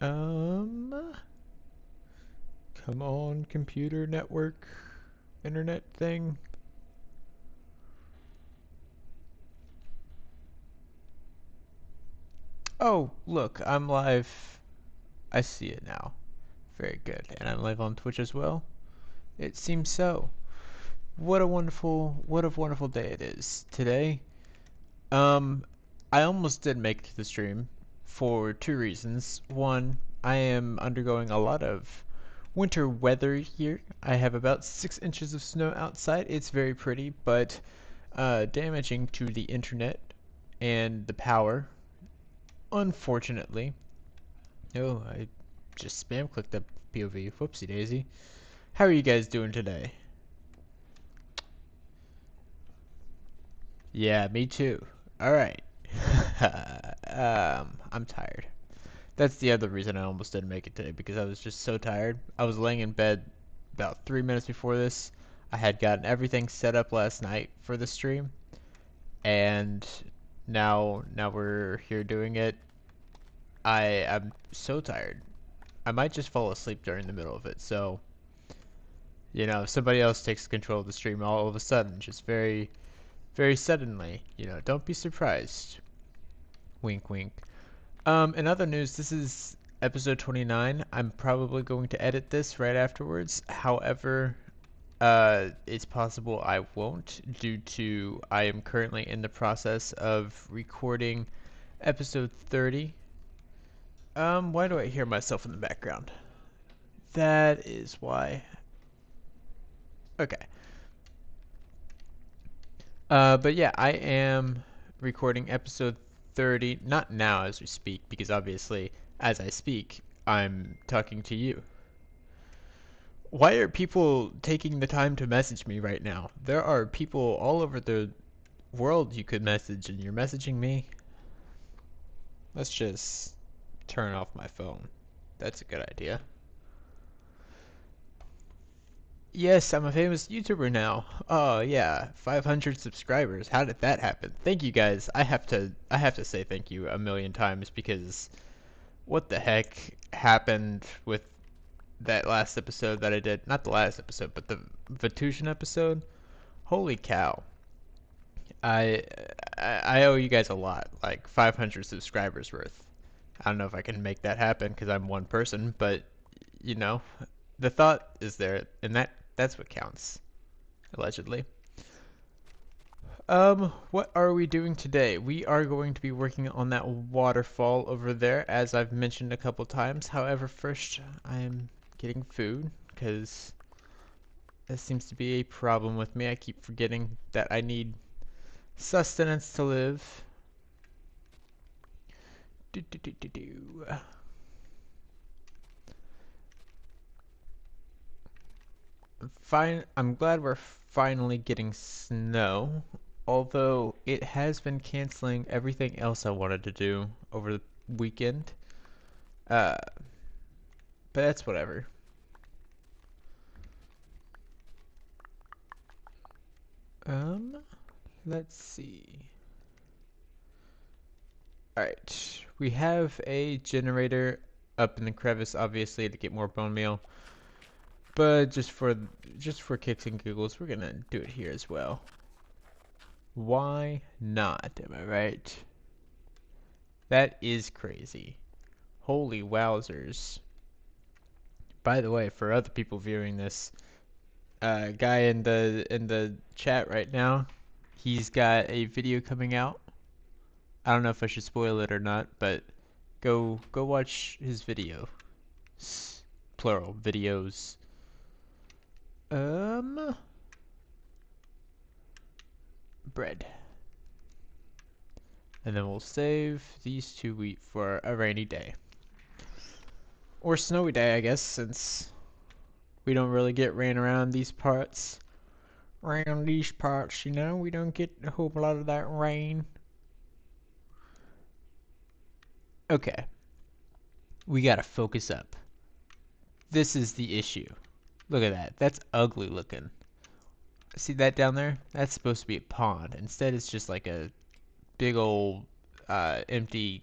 Um, come on, computer network, internet thing. Oh, look, I'm live. I see it now. Very good. And I'm live on Twitch as well. It seems so. What a wonderful day it is today. Um, I almost did make it to the stream for two reasons. One, I am undergoing a lot of winter weather here. I have about 6 inches of snow outside. It's very pretty, but damaging to the internet and the power, unfortunately. Oh, I just spam clicked up POV. Whoopsie daisy. How are you guys doing today? Yeah, me too. Alright. I'm tired. That's the other reason I almost didn't make it today, because I was just so tired. I was laying in bed about 3 minutes before this. I had gotten everything set up last night for the stream, and now we're here doing it. I'm so tired. I might just fall asleep during the middle of it. So, if somebody else takes control of the stream all of a sudden, just very, very suddenly, don't be surprised. Wink, wink. In other news, this is episode 29. I'm probably going to edit this right afterwards. However, it's possible I won't, due to I am currently in the process of recording episode 30. Why do I hear myself in the background? That is why. Okay. But yeah, I am recording episode 30, not now as we speak, because obviously, as I speak, I'm talking to you. Why are people taking the time to message me right now? There are people all over the world you could message, and you're messaging me? Let's just turn off my phone. That's a good idea. Yes, I'm a famous YouTuber now. Oh yeah, 500 subscribers. How did that happen? Thank you guys. I have to say thank you a million times, because what the heck happened with that last episode that I did? Not the last episode, but the Vatusian episode. Holy cow. I I owe you guys a lot, like 500 subscribers worth. I don't know if I can make that happen because I'm one person, but you know, the thought is there, and that's what counts, allegedly. What are we doing today? We are going to be working on that waterfall over there, as I've mentioned a couple times. However, first I am getting food, because that seems to be a problem with me. I keep forgetting that I need sustenance to live. Do, do, do, do, do. Fine. I'm glad we're finally getting snow, although it has been canceling everything else I wanted to do over the weekend. Uh, but that's whatever. Um, let's see. Alright, we have a generator up in the crevice, obviously, to get more bone meal. But just for kicks and giggles, we're gonna do it here as well. Why not? Am I right? That is crazy. Holy wowzers. By the way, for other people viewing this, guy in the chat right now, he's got a video coming out. I don't know if I should spoil it or not, but go watch his video. Plural videos. Bread. And then we'll save these 2 wheat for a rainy day. Or snowy day, I guess, since we don't really get rain around these parts. Around these parts, we don't get a whole lot of that rain. Okay. We gotta focus up. This is the issue. Look at that. That's ugly looking. See that down there? That's supposed to be a pond. Instead, it's just like a big old empty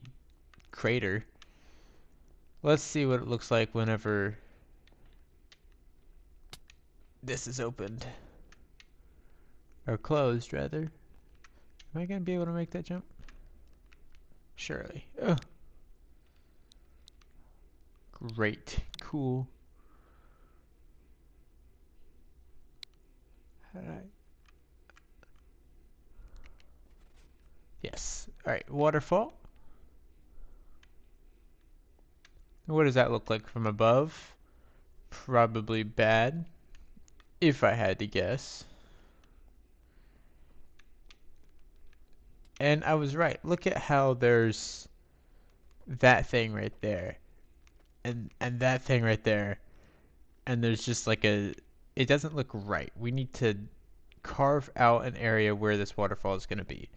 crater. Let's see what it looks like whenever this is opened. Or closed, rather. Am I going to be able to make that jump? Surely. Ugh. Great. Cool. Alright. Yes. Alright, waterfall. What does that look like from above? Probably bad, if I had to guess. And I was right. Look at how there's that thing right there. And that thing right there. And there's just like a... It doesn't look right. We need to carve out an area where this waterfall is going to be.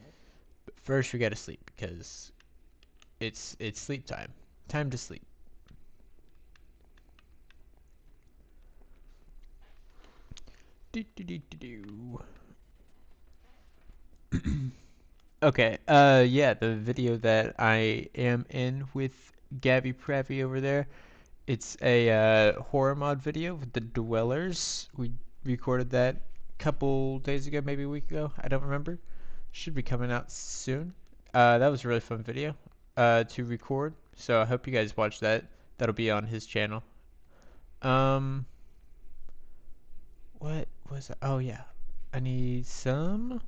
But first we gotta sleep because it's sleep time. Time to sleep. Do, do, do, do, do. Okay, yeah, the video that I am in with Gabby Pravi over there, it's a horror mod video with the Dwellers. We recorded that a couple days ago, maybe a week ago. I don't remember. Should be coming out soon. That was a really fun video to record, so I hope you guys watch that. That'll be on his channel. Um, what was that? Oh yeah, I need some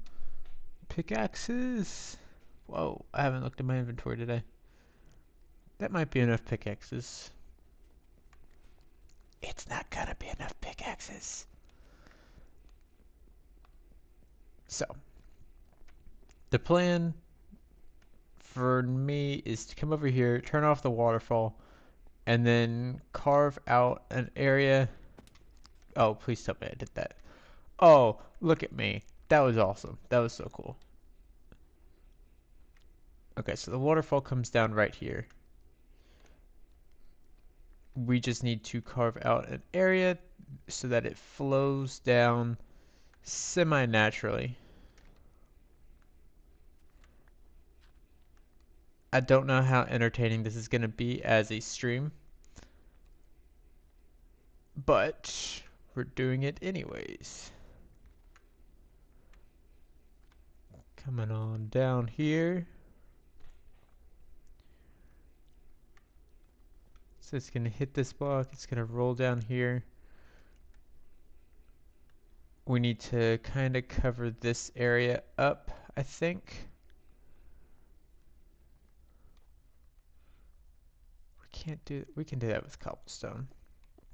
pickaxes. Whoa, I haven't looked at my inventory today. That might be enough pickaxes. It's not gonna be enough pickaxes. So, the plan for me is to come over here, turn off the waterfall, and then carve out an area. Oh, please tell me I did that. Oh, look at me. That was awesome. That was so cool. Okay, so the waterfall comes down right here. We just need to carve out an area so that it flows down semi-naturally. I don't know how entertaining this is going to be as a stream, but we're doing it anyways. Coming on down here. So it's going to hit this block, it's going to roll down here. We need to kind of cover this area up, I think. We can do that with cobblestone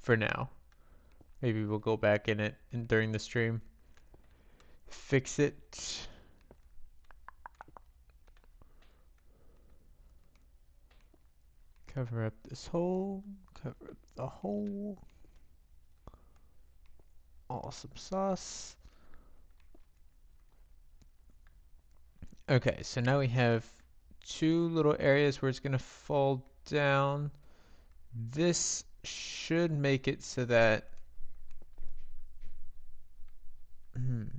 for now. Maybe we'll go back in it during the stream. Fix it. Cover up this hole. Cover up the hole. Awesome sauce. Okay, so now we have two little areas where it's going to fall down. This should make it so that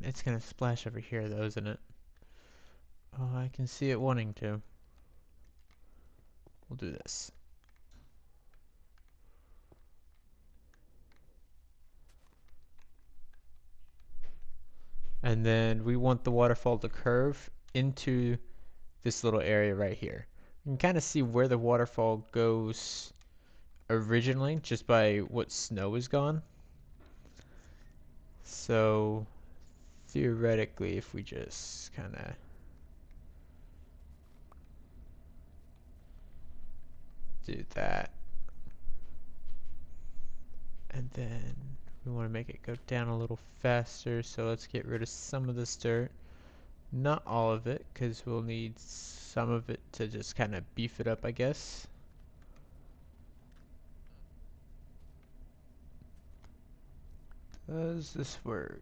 it's going to splash over here though, isn't it? Oh, I can see it wanting to. We'll do this. And then we want the waterfall to curve into this little area right here. You can kind of see where the waterfall goes originally just by what snow is gone. So theoretically, if we just kind of do that, and then we want to make it go down a little faster, so let's get rid of some of this dirt. Not all of it, because we'll need some of it to just kind of beef it up, I guess. Does this work?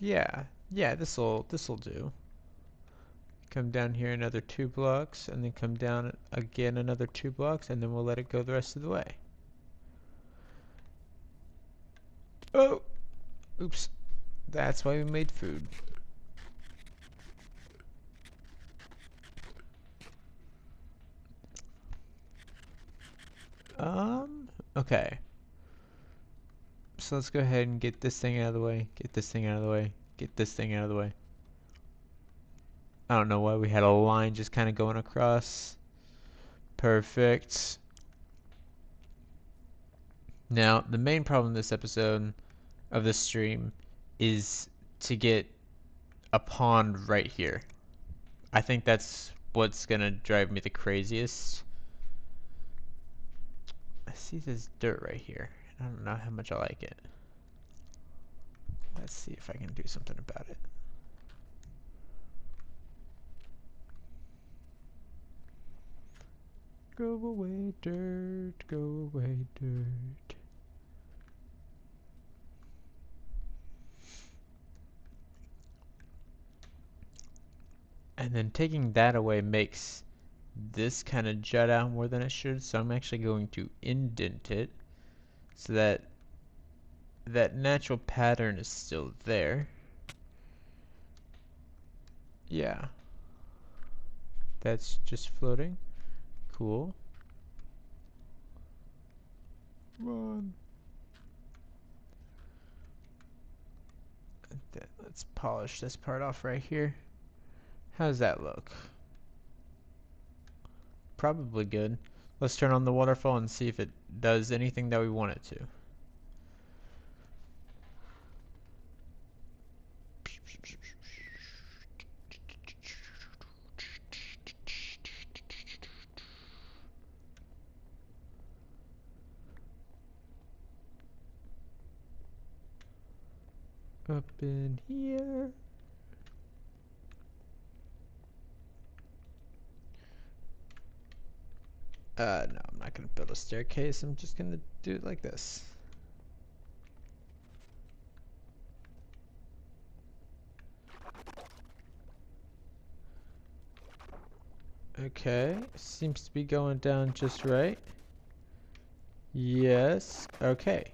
Yeah, this'll do. come down here another 2 blocks, and then come down again another 2 blocks, and then we'll let it go the rest of the way. Oh! Oops. That's why we made food. Okay. So let's go ahead and get this thing out of the way, get this thing out of the way, get this thing out of the way. I don't know why we had a line just kind of going across. Perfect. Now, the main problem this episode of this stream is to get a pond right here. I think that's what's gonna drive me the craziest. I see this dirt right here. I don't know how much I like it. Let's see if I can do something about it. Go away, dirt. Go away, dirt. And then taking that away makes this kind of jut out more than it should, so I'm actually going to indent it so that that natural pattern is still there. Yeah. That's just floating. Cool. Run. Then let's polish this part off right here. How does that look? Probably good. Let's turn on the waterfall and see if it does anything that we want it to. Up in here. No, I'm not gonna build a staircase. I'm just gonna do it like this. Okay, seems to be going down just right. Yes, okay.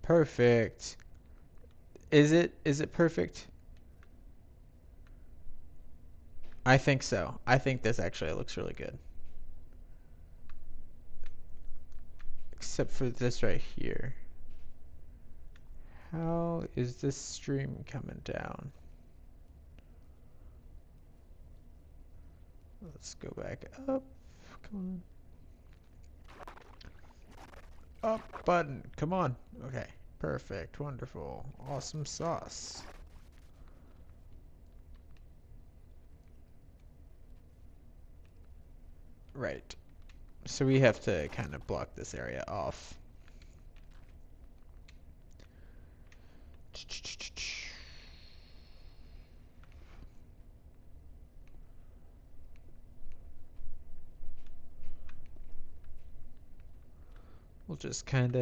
Perfect. Is it perfect? I think so. I think this actually looks really good. Except for this right here. How is this stream coming down? Let's go back up. Come on. Up button. Come on. Okay. Perfect. Wonderful. Awesome sauce. Right. So we have to kind of block this area off. We'll just kind of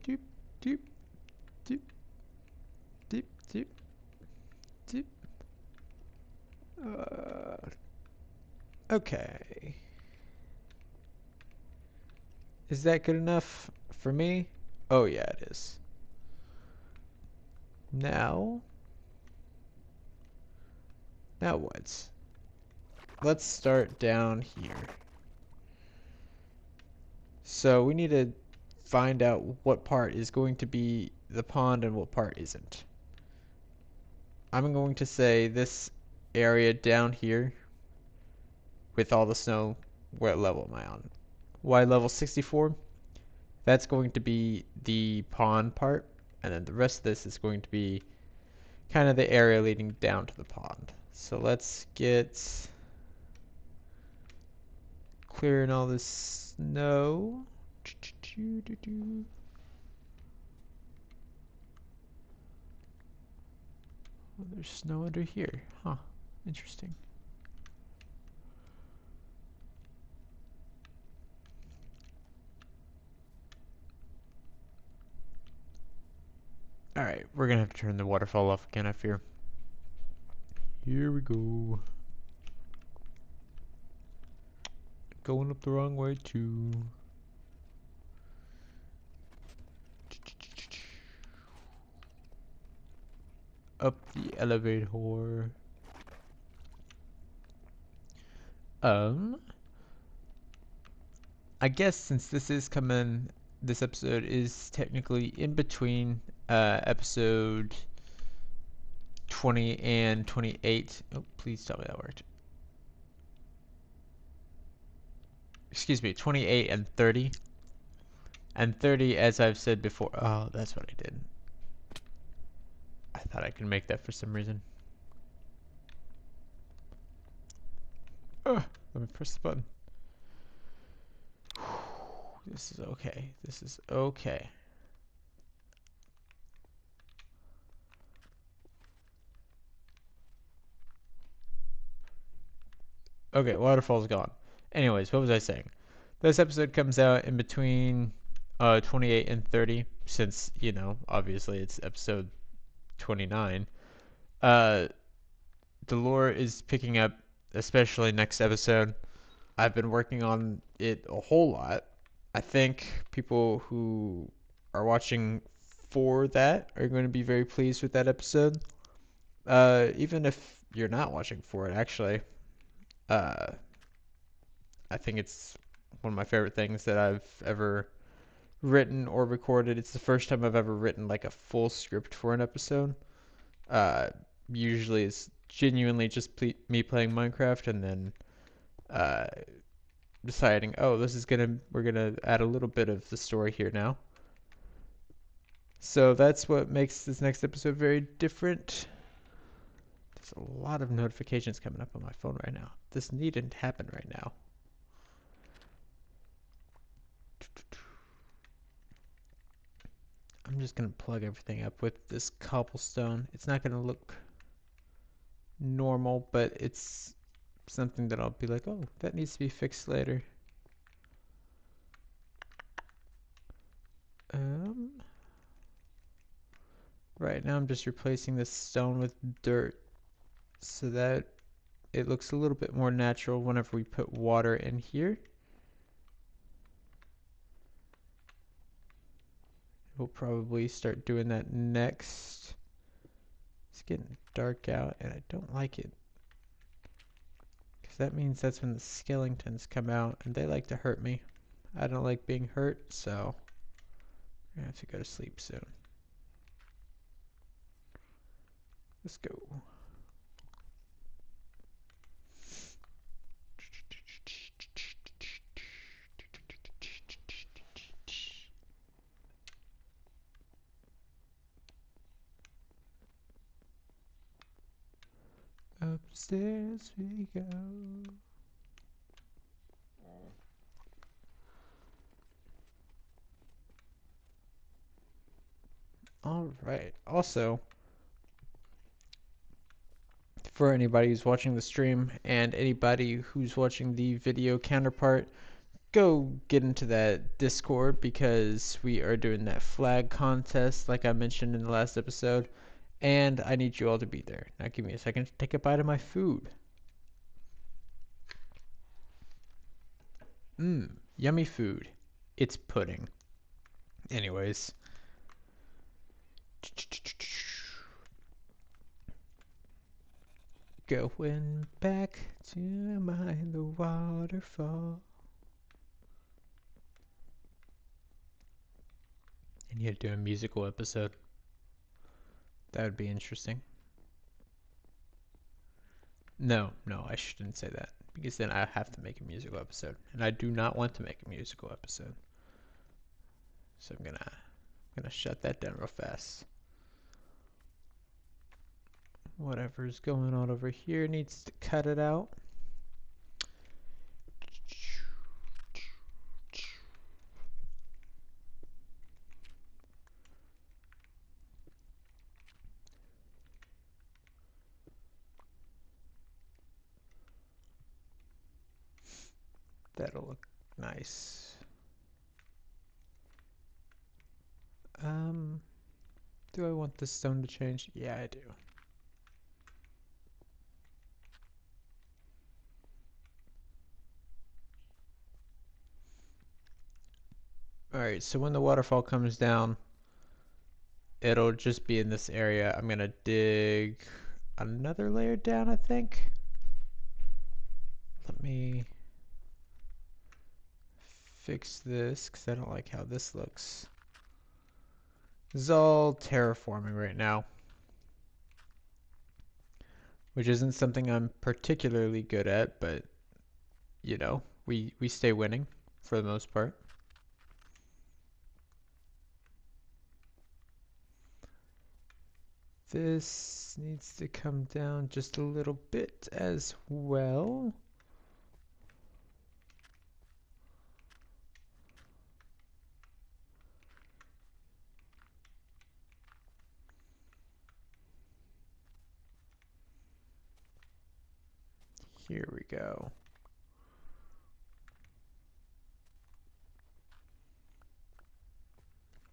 doop, doop, doop, doop, doop, doop. Okay. Is that good enough for me? Oh yeah, it is. Now what? Let's start down here. So we need to find out what part is going to be the pond and what part isn't. I'm going to say this area down here with all the snow, what level am I on? Y level 64. That's going to be the pond part, and then the rest of this is going to be kind of the area leading down to the pond. So let's get clearing all this snow. Oh, there's snow under here. Huh. Interesting. Alright, we're gonna have to turn the waterfall off again, I fear. Here we go. going up the wrong way too. Up the elevator. I guess since this episode is technically in between episode 20 and 28. Oh, please tell me that worked. Excuse me, 28 and 30. And 30, as I've said before. Oh, that's what I did. I thought I could make that for some reason. Let me press the button. This is okay. This is okay. Okay, waterfall's gone. Anyways, what was I saying? This episode comes out in between 28 and 30, since, you know, obviously it's episode 29. The lore is picking up, especially next episode. I've been working on it a whole lot. I think people who are watching for that are going to be very pleased with that episode. Even if you're not watching for it, actually. I think it's one of my favorite things that I've ever written or recorded. It's the first time I've ever written like a full script for an episode. Uh, Usually it's genuinely just me playing Minecraft and then uh, deciding, oh, we're gonna add a little bit of the story here now. So that's what makes this next episode very different. There's a lot of notifications coming up on my phone right now. This needn't happen right now. I'm just gonna plug everything up with this cobblestone. It's not gonna look normal, but it's something that I'll be like, oh, that needs to be fixed later. Right now I'm just replacing this stone with dirt so that it looks a little bit more natural whenever we put water in here. We'll probably start doing that next. It's getting dark out and I don't like it. Because that means that's when the skeletons come out and they like to hurt me. I don't like being hurt, so I'm going to have to go to sleep soon. Let's go. Upstairs we go. All right. Also, for anybody who's watching the stream and anybody who's watching the video counterpart, go get into that Discord because we are doing that flag contest like I mentioned in the last episode, and I need you all to be there. Now give me a second to take a bite of my food. Yummy food. It's pudding. Anyways. Going back to mind the waterfall. And you do a musical episode. That would be interesting. No, I shouldn't say that. Because then I have to make a musical episode. And I do not want to make a musical episode. So I'm gonna shut that down real fast. Whatever's going on over here needs to cut it out. That'll look nice. Do I want this stone to change? Yeah, I do. Alright, so when the waterfall comes down, it'll just be in this area. I'm gonna dig another layer down, I think. Let me fix this because I don't like how this looks. This is all terraforming right now, which isn't something I'm particularly good at, but you know, we stay winning for the most part. This needs to come down just a little bit as well. Here we go.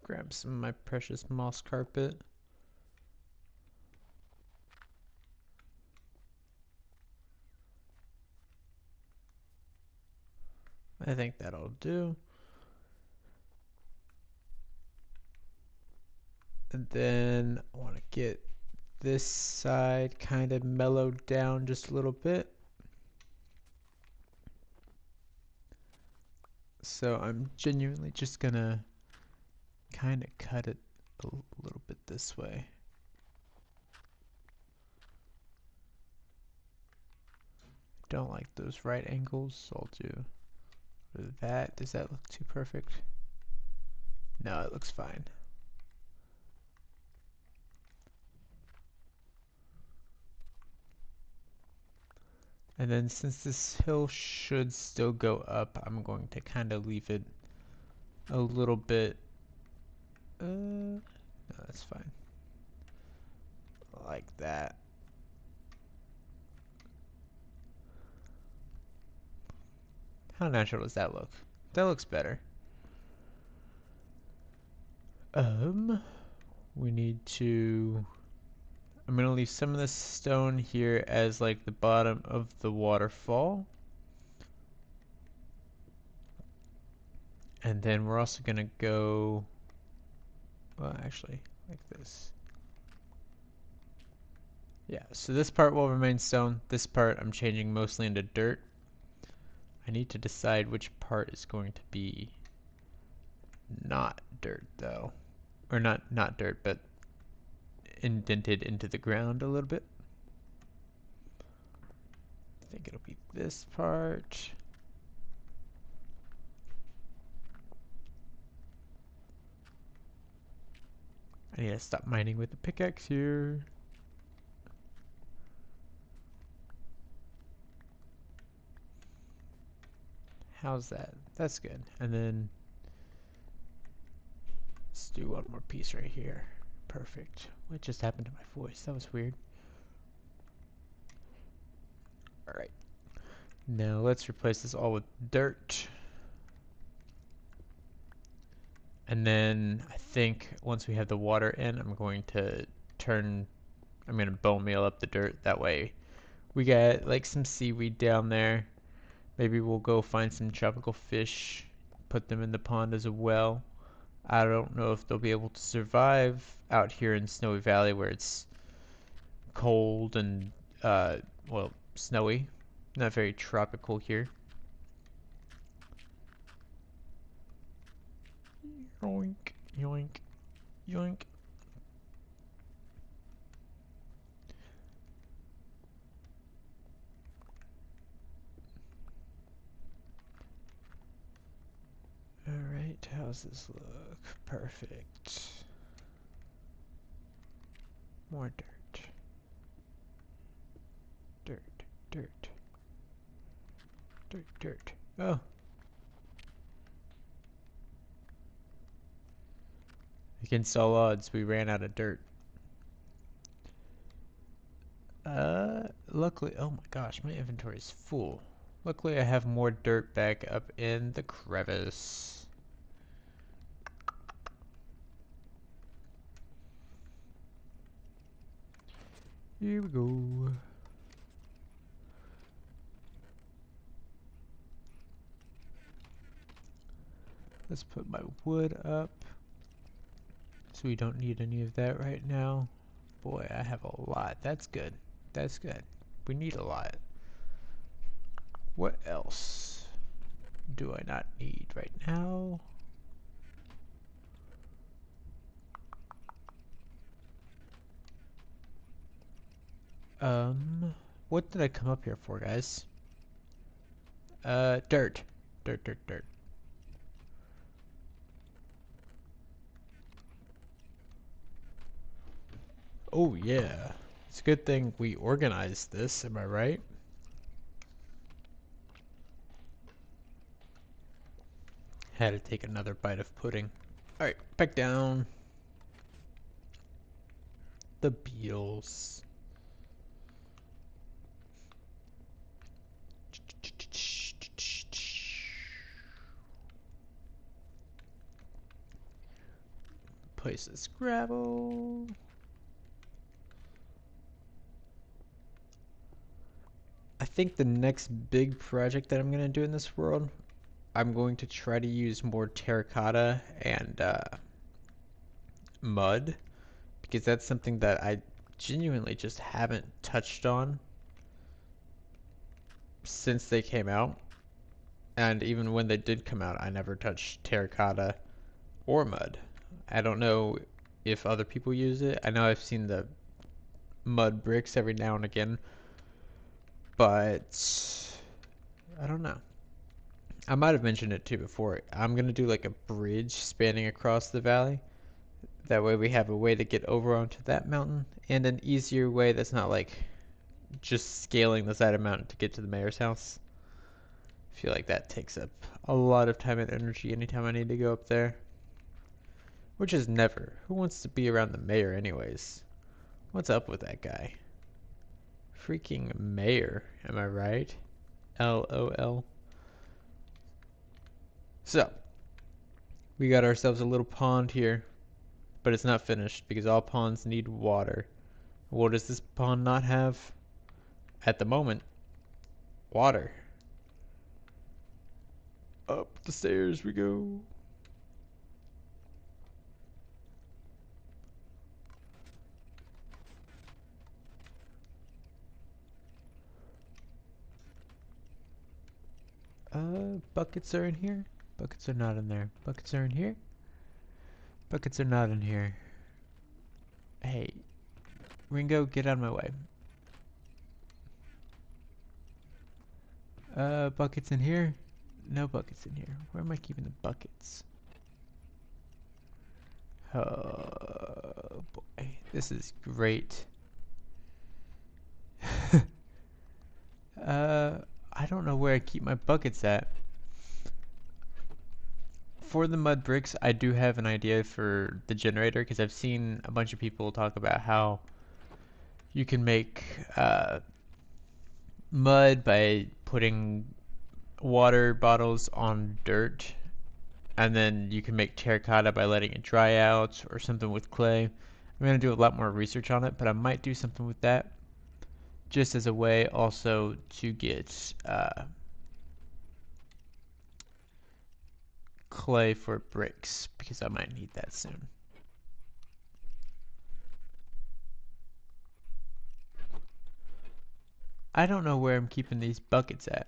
Grab some of my precious moss carpet. I think that'll do. And then I want to get this side kind of mellowed down just a little bit. So I'm genuinely just gonna kind of cut it a little bit this way. Don't like those right angles, so I'll do that. Does that look too perfect? No, it looks fine. And then since this hill should still go up, I'm going to kind of leave it a little bit. No, that's fine. Like that. How natural does that look? That looks better. We need to... I'm gonna leave some of this stone here as like the bottom of the waterfall. And then we're also gonna go... Well, actually, like this. Yeah, so this part will remain stone. This part I'm changing mostly into dirt. I need to decide which part is going to be not dirt though. Or not dirt, but indented into the ground a little bit. I think it'll be this part. I need to stop mining with the pickaxe here. How's that? That's good. And then let's do one more piece right here. Perfect. What just happened to my voice? That was weird. Alright. Now let's replace this all with dirt. And then I think once we have the water in, I'm going to bone meal up the dirt. That way we got like some seaweed down there. Maybe we'll go find some tropical fish, put them in the pond as well. I don't know if they'll be able to survive out here in Snowy Valley where it's cold and, well, snowy. Not very tropical here. Yoink, yoink, yoink. Alright, how's this look? Perfect. More dirt. Dirt, dirt. Dirt, dirt. Oh. Against all odds, we ran out of dirt. Luckily, oh my gosh, my inventory is full. Luckily, I have more dirt back up in the crevice. Here we go. Let's put my wood up. So we don't need any of that right now. Boy, I have a lot. That's good. That's good. We need a lot. What else do I not need right now? What did I come up here for, guys? Dirt. Dirt, dirt, dirt. Oh, yeah. It's a good thing we organized this, am I right? Had to take another bite of pudding. Alright, back down. The beetles. Place this gravel. I think the next big project that I'm going to do in this world, I'm going to try to use more terracotta and mud, because that's something that I genuinely just haven't touched on since they came out. And even when they did come out, I never touched terracotta or mud. I don't know if other people use it. I know I've seen the mud bricks every now and again, but I don't know. I might have mentioned it too before. I'm gonna do like a bridge spanning across the valley. That way we have a way to get over onto that mountain, and an easier way that's not like just scaling the side of the mountain to get to the mayor's house. I feel like that takes up a lot of time and energy anytime I need to go up there. Which is never. Who wants to be around the mayor anyways? What's up with that guy? Freaking mayor, am I right? LOL. So, we got ourselves a little pond here, but it's not finished because all ponds need water. What does this pond not have? At the moment, water. Up the stairs we go. Buckets are in here. Buckets are not in there. Buckets are in here. Buckets are not in here. Hey, Ringo, get out of my way. Buckets in here? No buckets in here. Where am I keeping the buckets? Oh boy, this is great. I don't know where I keep my buckets at. For the mud bricks, I do have an idea for the generator, because I've seen a bunch of people talk about how you can make mud by putting water bottles on dirt, and then you can make terracotta by letting it dry out, or something with clay. I'm going to do a lot more research on it, but I might do something with that just as a way also to get clay for bricks, because I might need that soon. I don't know where I'm keeping these buckets at.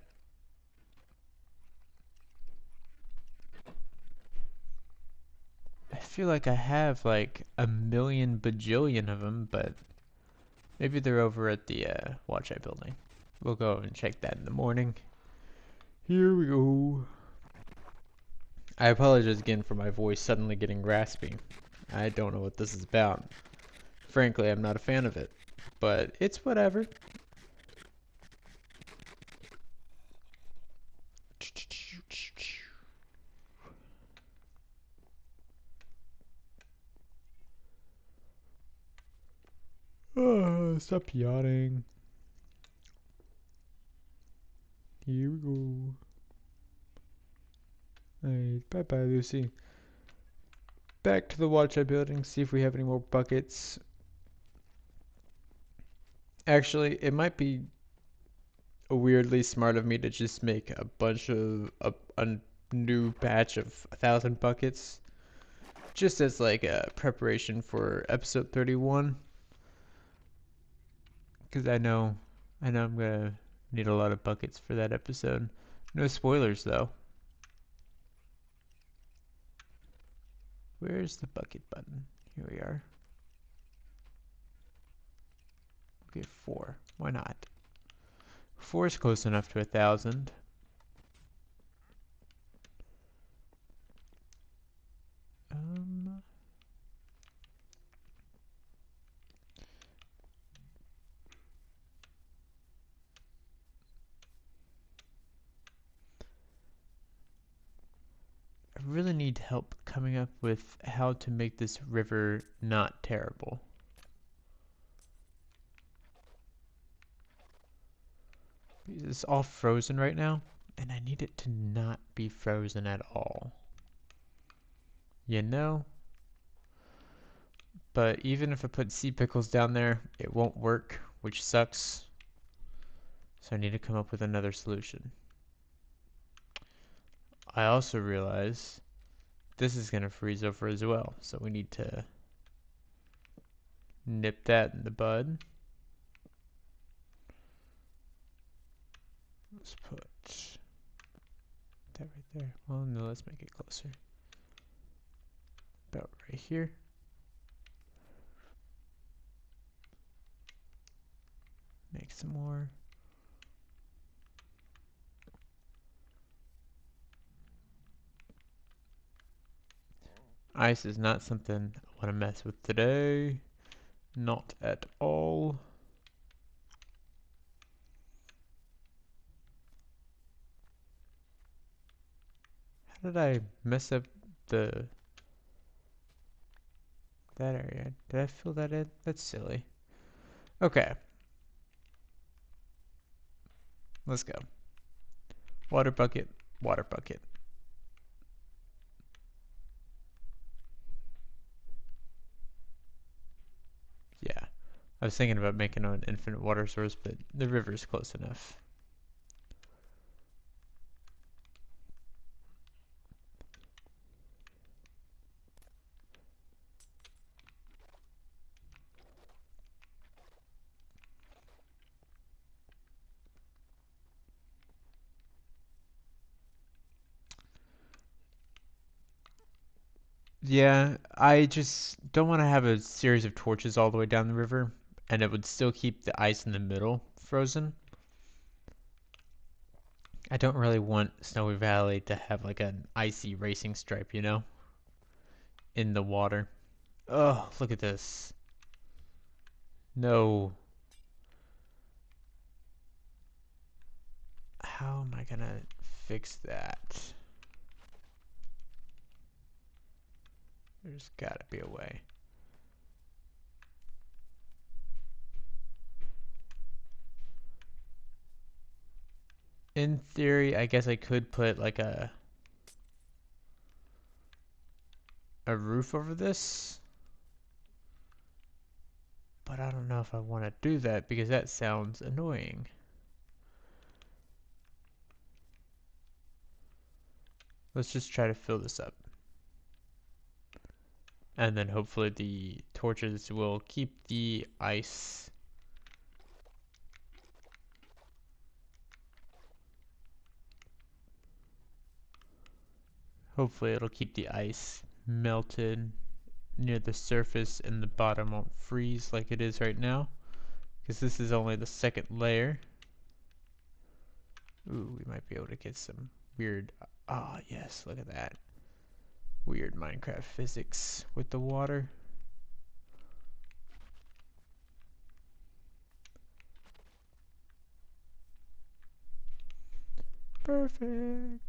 I feel like I have like a million bajillion of them, but maybe they're over at the watch eye building. We'll go and check that in the morning. Here we go. I apologize again for my voice suddenly getting raspy. I don't know what this is about. Frankly, I'm not a fan of it, but it's whatever. Stop yawning. Here we go. Alright, bye bye, Lucy. Back to the watch eye building, see if we have any more buckets. Actually, it might be weirdly smart of me to just make a bunch of new batch of 1,000 buckets, just as like a preparation for episode 31. Because I know I'm gonna need a lot of buckets for that episode. No spoilers though. Where's the bucket button? Here we are. Okay, 4. Why not? 4 is close enough to 1,000. I really need help coming up with how to make this river not terrible. It's all frozen right now, and I need it to not be frozen at all. You know? But even if I put sea pickles down there, it won't work, which sucks. So I need to come up with another solution. I also realize this is going to freeze over as well, so we need to nip that in the bud. Let's put that right there. Well, no, let's make it closer. About right here. Make some more. Ice is not something I want to mess with today. Not at all. How did I mess up that area? Did I fill that in? That's silly. Okay. Let's go. Water bucket, water bucket. Yeah. I was thinking about making an infinite water source, but the river's close enough. Yeah, I just don't want to have a series of torches all the way down the river, and it would still keep the ice in the middle frozen. I don't really want Snowy Valley to have like an icy racing stripe, you know, in the water. Oh, look at this. No. How am I gonna fix that? There's gotta be a way. In theory, I guess I could put like a roof over this. But I don't know if I want to do that because that sounds annoying. Let's just try to fill this up. And then hopefully the torches will keep the ice. Hopefully it'll keep the ice melted near the surface and the bottom won't freeze like it is right now. Because this is only the second layer. Ooh, we might be able to get some weird... Ah, yes, look at that. Weird Minecraft physics with the water. Perfect.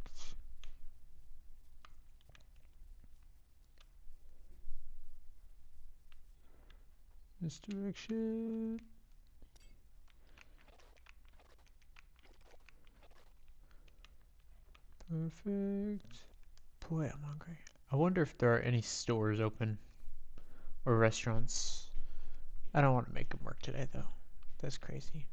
This direction. Perfect. Boy, I'm hungry. I wonder if there are any stores open or restaurants. I don't want to make them work today though. That's crazy.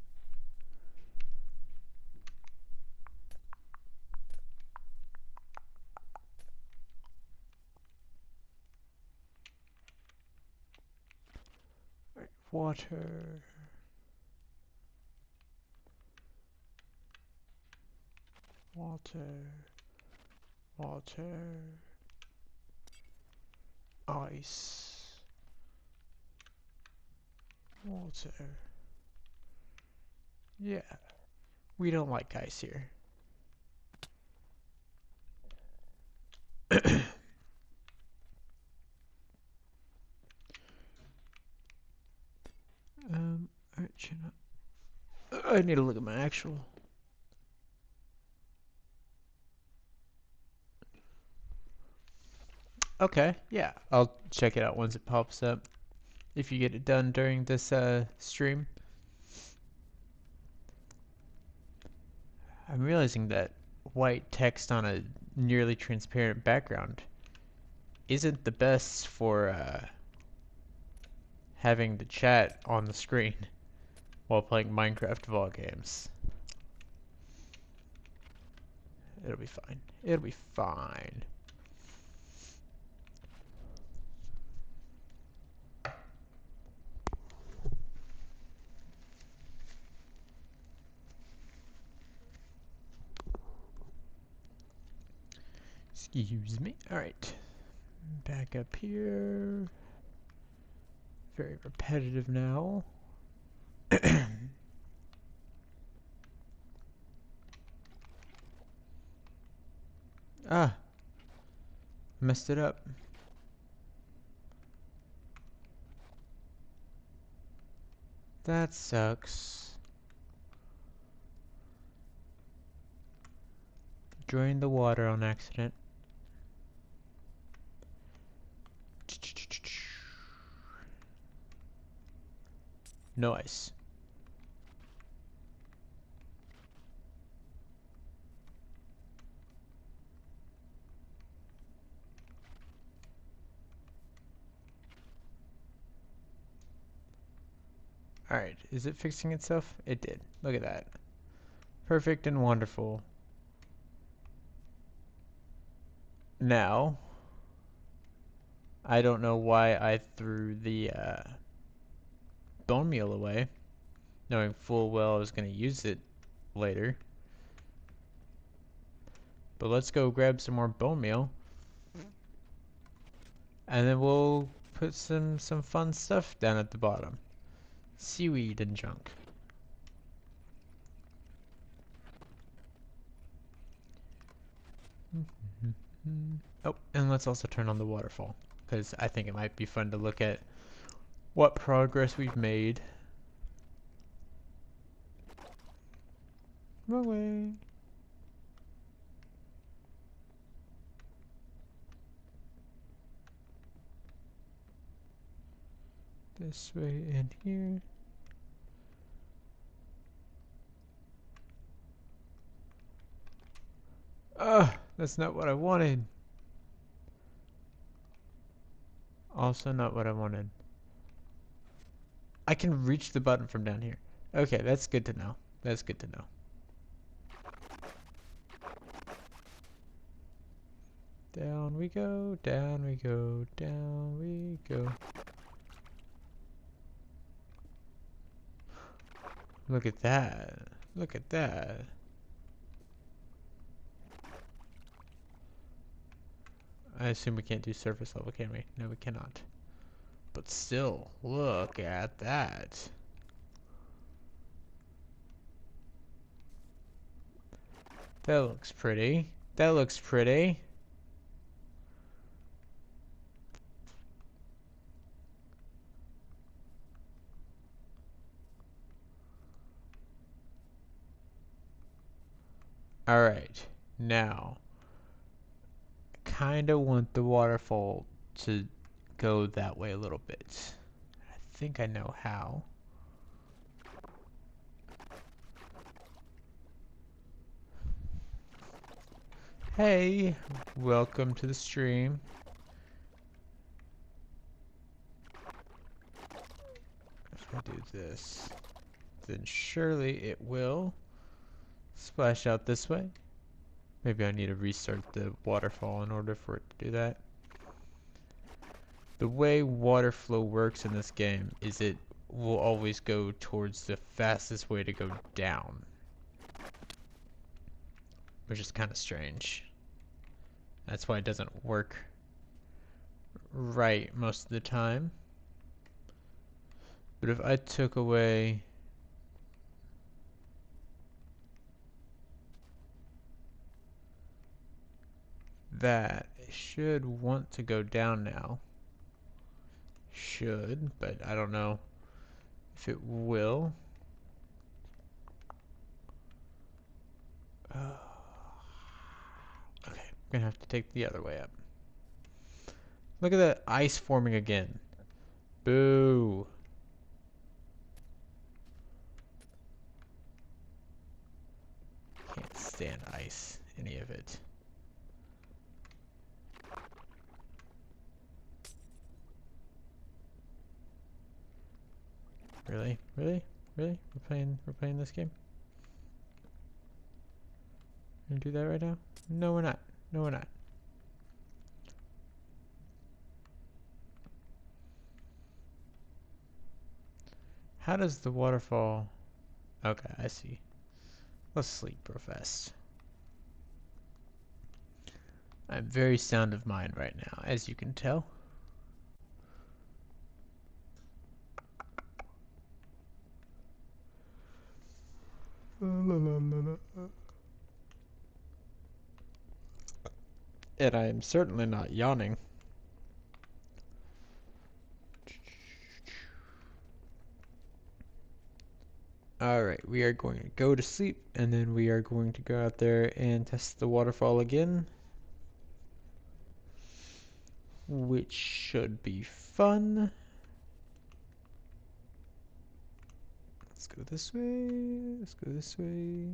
Water. Water. Water. Ice. Water. Yeah. We don't like ice here. I need to look at my actual. Okay, yeah, I'll check it out once it pops up. If you get it done during this stream. I'm realizing that white text on a nearly transparent background isn't the best for having the chat on the screen while playing Minecraft Vol games. It'll be fine. It'll be fine. Excuse me. Alright. Back up here. Very repetitive now. Ah. Messed it up. That sucks. Drained the water on accident. No ice. Alright, is it fixing itself? It did. Look at that. Perfect and wonderful. Now, I don't know why I threw the bone meal away, knowing full well I was going to use it later. But let's go grab some more bone meal. And then we'll put some fun stuff down at the bottom. Seaweed and junk. Oh, and let's also turn on the waterfall, because I think it might be fun to look at what progress we've made. Wrong way. This way and here. Ugh, that's not what I wanted. Also not what I wanted. I can reach the button from down here. Okay, that's good to know. That's good to know. Down we go, down we go, down we go. Look at that. Look at that. I assume we can't do surface level, can we? No, we cannot. But still, look at that. That looks pretty. That looks pretty. Alright, now, I kinda want the waterfall to go that way a little bit. I think I know how. Hey, welcome to the stream. If I do this, then surely it will splash out this way. Maybe I need to restart the waterfall in order for it to do that. The way water flow works in this game is it will always go towards the fastest way to go down, which is kind of strange. That's why it doesn't work right most of the time. But if I took away that, it should want to go down now. Should, but I don't know if it will. Okay, I'm gonna have to take the other way up. Look at that ice forming again. Boo. Can't stand ice, any of it. Really? Really? Really? We're playing this game? We're gonna do that right now? No, we're not. No, we're not. How does the waterfall... Okay, I see. Let's sleep real fast. I'm very sound of mind right now, as you can tell. And I am certainly not yawning. Alright, we are going to go to sleep, and then we are going to go out there and test the waterfall again, which should be fun. Let's go this way, let's go this way.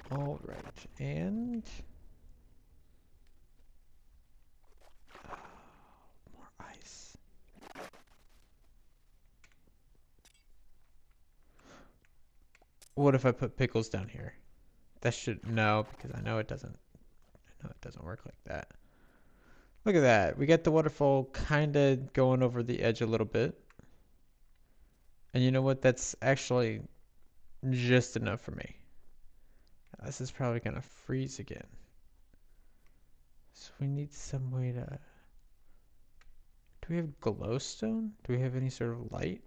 All right, and more ice. What if I put pickles down here? That should no, because I know it doesn't. I know it doesn't work like that. Look at that. We got the waterfall kind of going over the edge a little bit. And you know what? That's actually just enough for me. This is probably going to freeze again. So we need some way to... Do we have glowstone? Do we have any sort of light?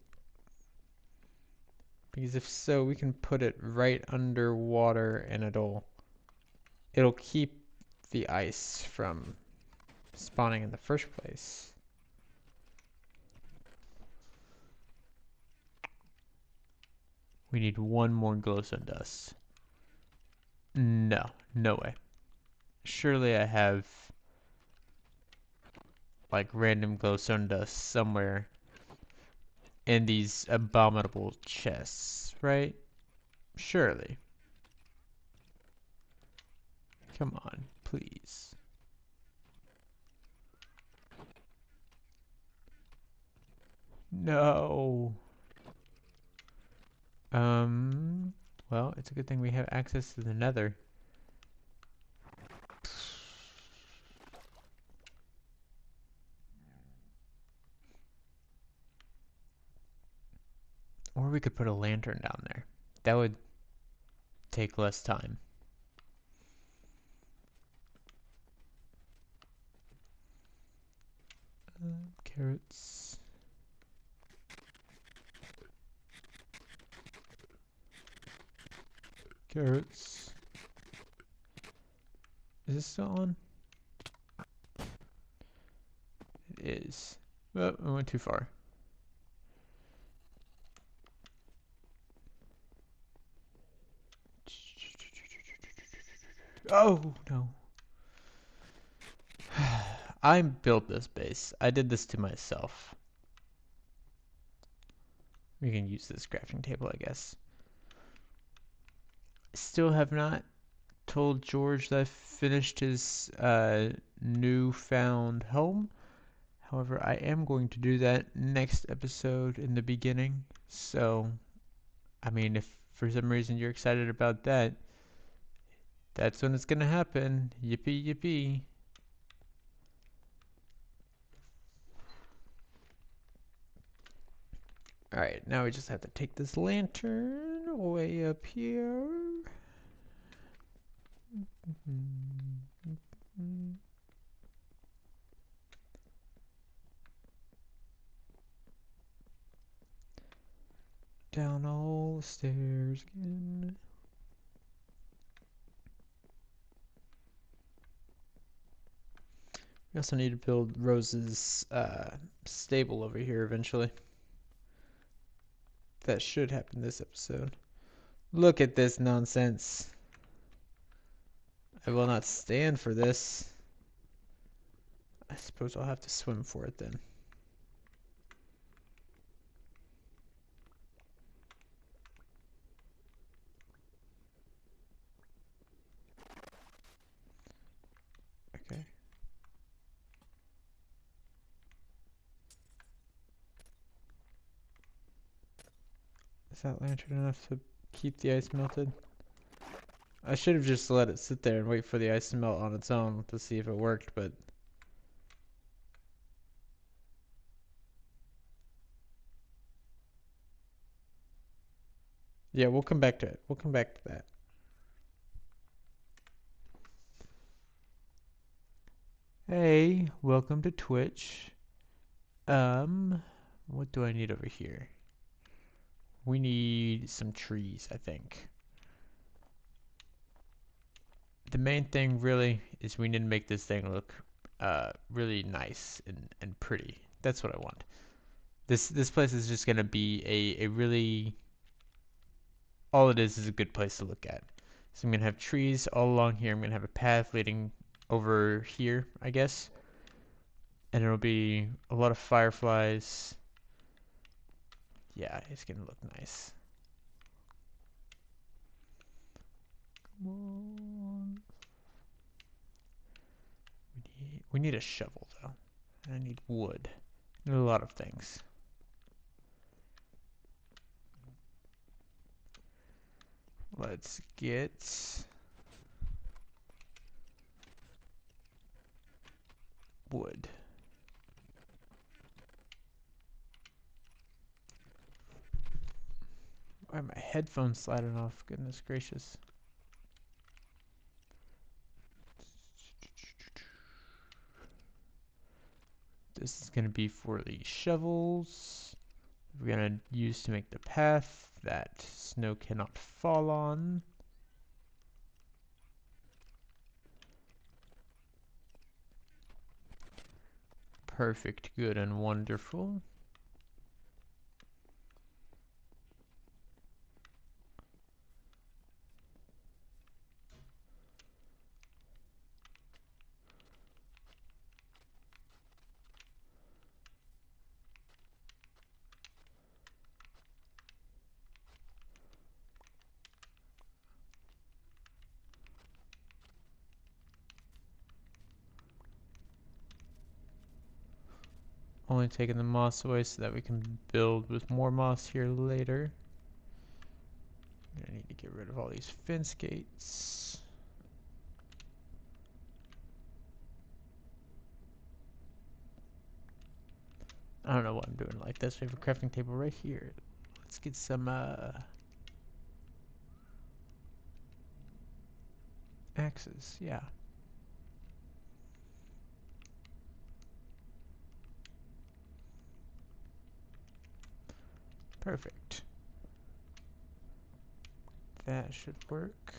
Because if so, we can put it right underwater and it'll keep the ice from spawning in the first place. We need one more glowstone dust. No, no way. Surely I have like random glowstone dust somewhere in these abominable chests, right? Surely. Come on, please. No. Well, it's a good thing we have access to the nether. Or we could put a lantern down there. That would take less time. Carrots. Carrots. Is this still on? It is. Oh, I went too far. Oh, no. I built this base. I did this to myself. We can use this crafting table, I guess. Still have not told George that I finished his newfound home. However, I am going to do that next episode in the beginning. So, I mean, if for some reason you're excited about that, that's when it's gonna happen. Yippee yippee. Alright, now we just have to take this lantern way up here. Down all the stairs again. We also need to build Rose's stable over here eventually. That should happen this episode. Look at this nonsense. I will not stand for this. I suppose I'll have to swim for it then. Okay. Is that lantern enough to keep the ice melted? I should have just let it sit there and wait for the ice to melt on its own to see if it worked, but... yeah, we'll come back to it. We'll come back to that. Hey, welcome to Twitch. What do I need over here? We need some trees, I think. The main thing really is we need to make this thing look really nice and pretty. That's what I want. This place is just gonna be a really, all it is a good place to look at. So I'm gonna have trees all along here. I'm gonna have a path leading over here, I guess. And it'll be a lot of fireflies. Yeah, it's gonna look nice. Come on. We need a shovel though. And I need wood. I need a lot of things. Let's get wood. Why are my headphones sliding off? Goodness gracious. This is going to be for the shovels. We're going to use to make the path that snow cannot fall on. Perfect, good, and wonderful. Only taking the moss away so that we can build with more moss here later. I need to get rid of all these fence gates. I don't know what I'm doing like this. We have a crafting table right here. Let's get some axes, yeah. Perfect. That should work.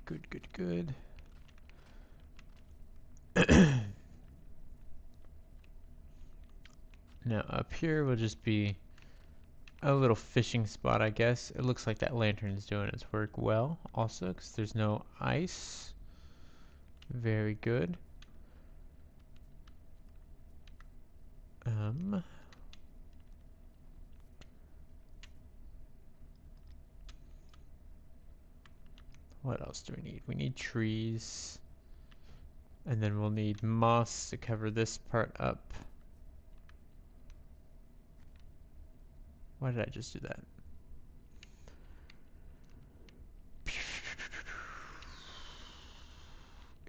Good, good, good. Now up here will just be a little fishing spot, I guess. It looks like that lantern's doing its work well also, because there's no ice. Very good. What else do we need? We need trees. And then we'll need moss to cover this part up. Why did I just do that?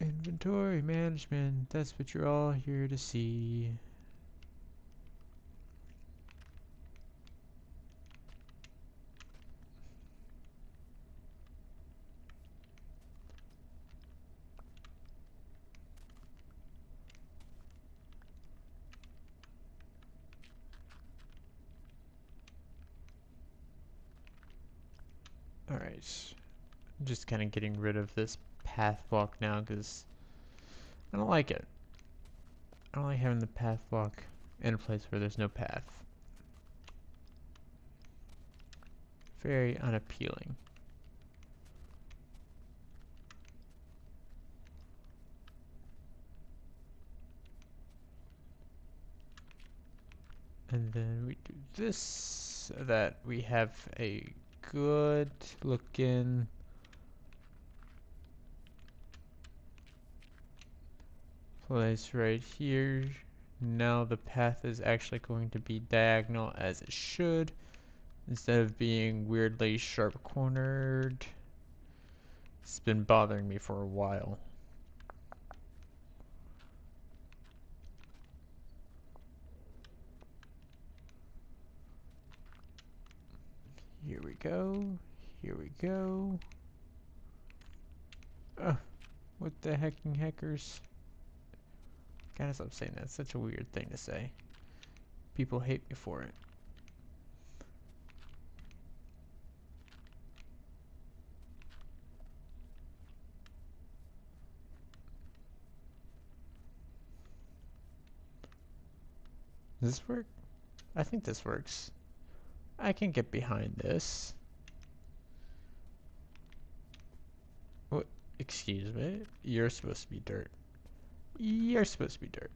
Inventory management, that's what you're all here to see. Alright, I'm just kind of getting rid of this path walk now because I don't like it. I don't like having the path walk in a place where there's no path. Very unappealing. And then we do this so that we have a good looking place right here. Now the path is actually going to be diagonal as it should, instead of being weirdly sharp cornered. It's been bothering me for a while. Here we go. Here we go. What the hecking heckers? Gotta stop saying that. It's such a weird thing to say. People hate me for it. Does this work? I think this works. I can get behind this. What? Excuse me? You're supposed to be dirt. You're supposed to be dirt.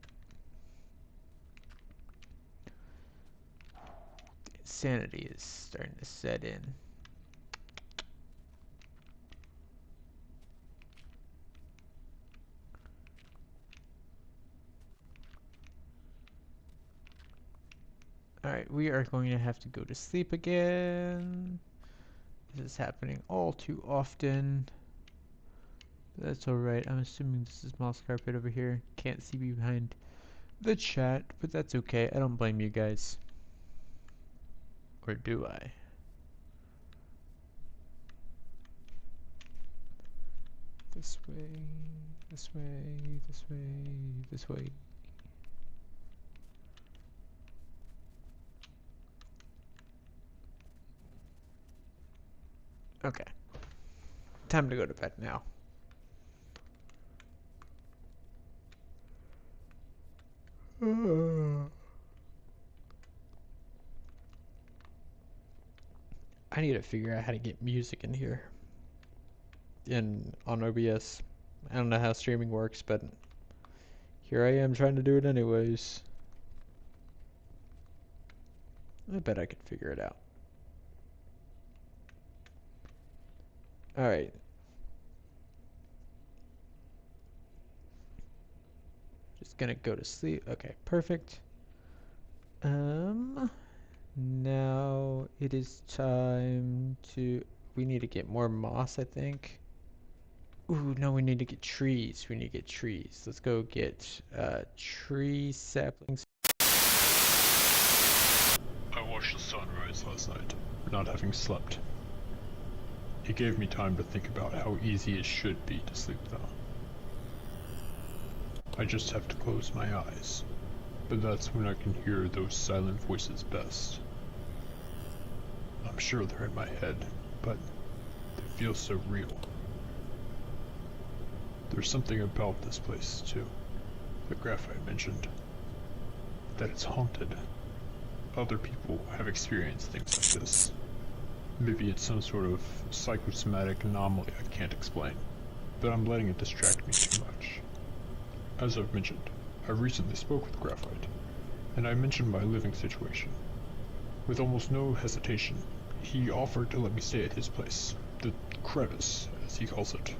Insanity is starting to set in. Alright, we are going to have to go to sleep again. This is happening all too often. That's alright. I'm assuming this is moss carpet over here. Can't see behind the chat, but that's okay. I don't blame you guys. Or do I? This way, this way, this way, this way. Okay. Time to go to bed now. I need to figure out how to get music in here. On OBS. I don't know how streaming works, but here I am trying to do it anyways. I bet I could figure it out. Alright. Just gonna go to sleep. Okay, perfect. Now it is time to... We need to get more moss, I think. Ooh, no, we need to get trees. We need to get trees. Let's go get tree saplings. I watched the sunrise last night, not having slept. It gave me time to think about how easy it should be to sleep though. I just have to close my eyes, but that's when I can hear those silent voices best. I'm sure they're in my head, but they feel so real. There's something about this place, too, that Graphite mentioned. That it's haunted. Other people have experienced things like this. Maybe it's some sort of psychosomatic anomaly I can't explain, but I'm letting it distract me too much. As I've mentioned, I recently spoke with Graphite, and I mentioned my living situation. With almost no hesitation, he offered to let me stay at his place, the crevice, as he calls it.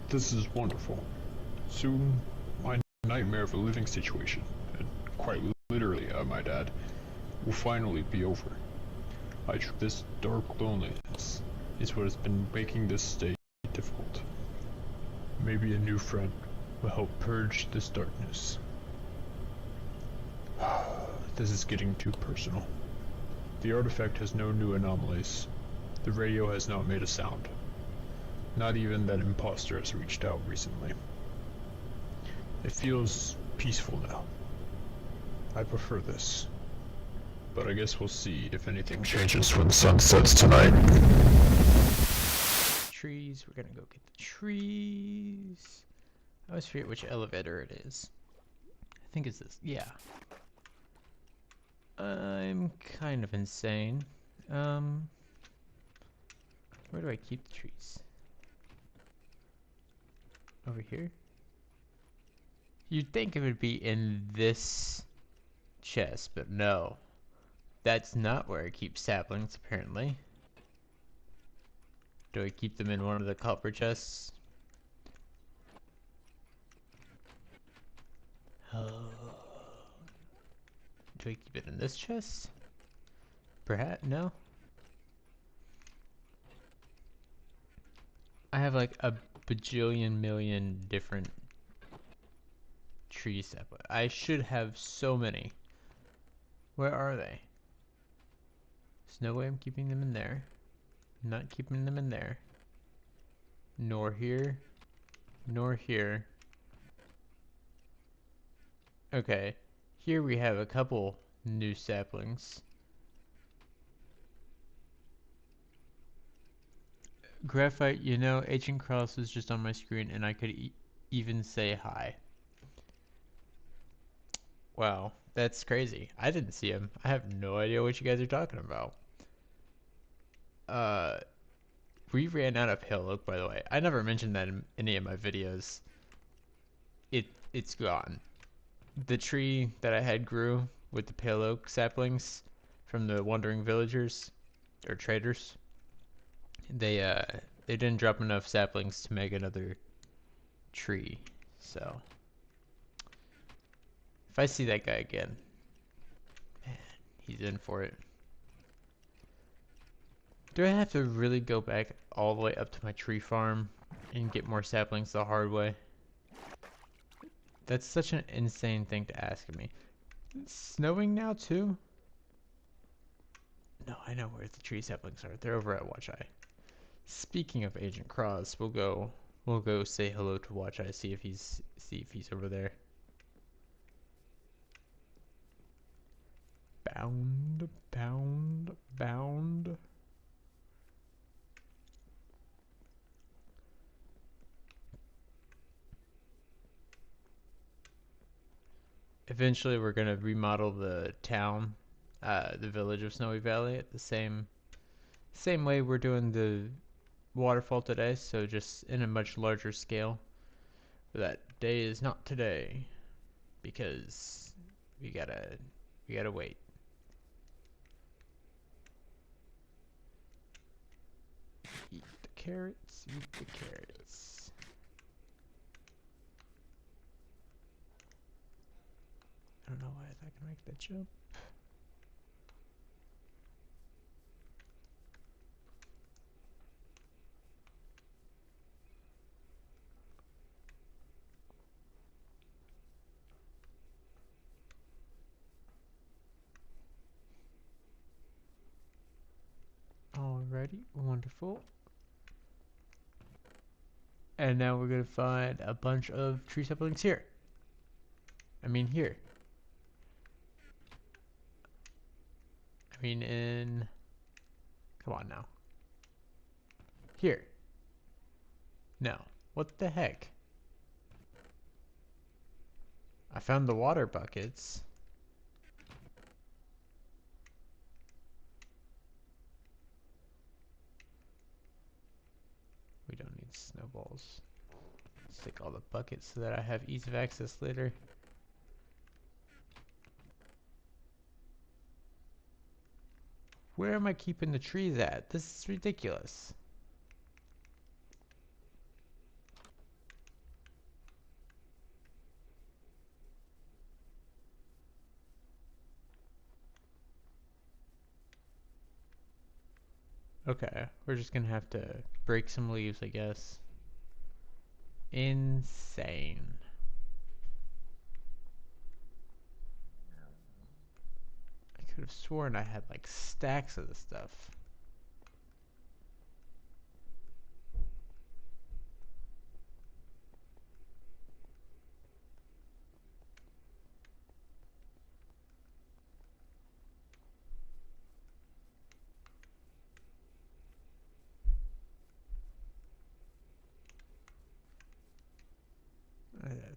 This is wonderful. Soon, my nightmare of a living situation, and quite literally, I might add, will finally be over. This dark loneliness is what has been making this stay difficult. Maybe a new friend will help purge this darkness. This is getting too personal. The artifact has no new anomalies. The radio has not made a sound. Not even that imposter has reached out recently. It feels peaceful now. I prefer this. But I guess we'll see if anything changes when the sun sets tonight. Trees, we're gonna go get the trees. I always forget which elevator it is. I think it's this, yeah. I'm kind of insane. Where do I keep the trees? Over here? You'd think it would be in this chest, but no. That's not where I keep saplings, apparently. Do I keep them in one of the copper chests? Oh. Do I keep it in this chest? Perhaps? No? I have like a bajillion million different tree saplings. I should have so many. Where are they? There's no way I'm keeping them in there. I'm not keeping them in there. Nor here. Nor here. Okay. Here we have a couple new saplings. Graphite, you know, Agent Cross was just on my screen and I could even say hi. Wow, that's crazy. I didn't see him. I have no idea what you guys are talking about. We ran out of pale oak, by the way. I never mentioned that in any of my videos. It's gone. The tree that I had grew with the pale oak saplings from the wandering villagers or traders. They didn't drop enough saplings to make another tree. So if I see that guy again, man, he's in for it. Do I have to really go back all the way up to my tree farm and get more saplings the hard way? That's such an insane thing to ask of me. It's snowing now too? No, I know where the tree saplings are. They're over at Watch Eye. Speaking of Agent Cross, we'll go say hello to Watch Eye, see if he's over there. Bound, bound, bound. Eventually we're gonna remodel the town, the village of Snowy Valley at the same way we're doing the waterfall today, so just in a much larger scale. But that day is not today because we gotta wait. Eat the carrots, eat the carrots. I don't know why I can make that jump. Alrighty, wonderful. And now we're gonna find a bunch of tree saplings here. I mean here. I mean in... Come on now. Here. No. What the heck? I found the water buckets. We don't need snowballs. Let's take all the buckets so that I have ease of access later. Where am I keeping the trees at? This is ridiculous. Okay, we're just gonna have to break some leaves, I guess. Insane. I could have sworn I had like stacks of this stuff.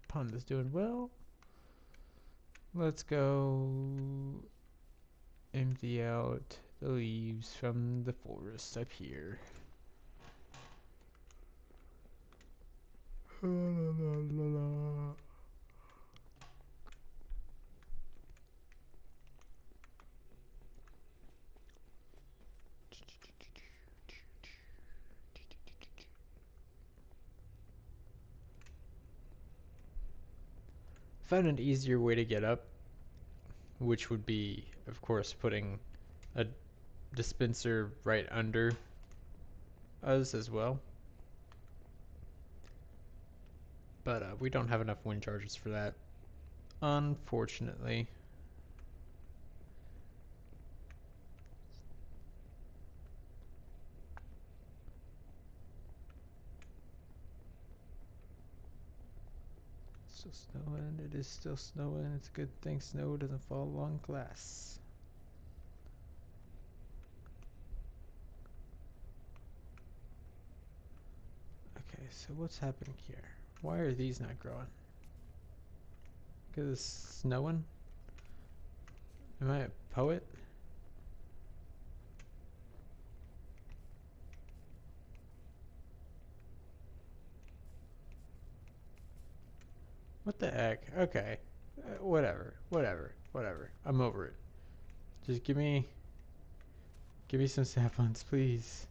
Pond is doing well. Let's go empty out the leaves from the forest up here. La, la, la, la. Found an easier way to get up, which would be, of course, putting a dispenser right under us as well. But we don't have enough wind charges for that, unfortunately. Still snowing. It is still snowing. It's a good thing snow doesn't fall along glass. Okay, so what's happening here? Why are these not growing? Because it's snowing? Am I a poet? What the heck? Okay. Whatever. I'm over it. Just give me some saplings, please.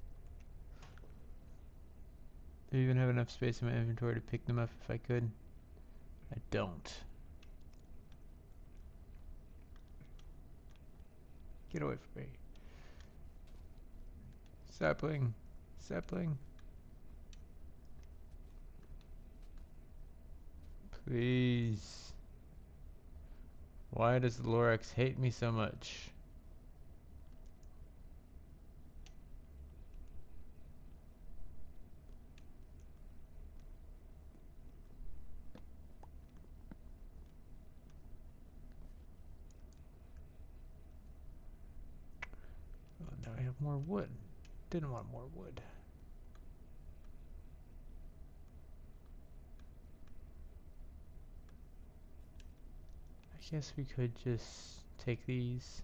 Do I even have enough space in my inventory to pick them up if I could? I don't. Get away from me. Sapling. Sapling. Please. Why does the Lorax hate me so much? Oh, now I have more wood. Didn't want more wood. I guess we could just take these.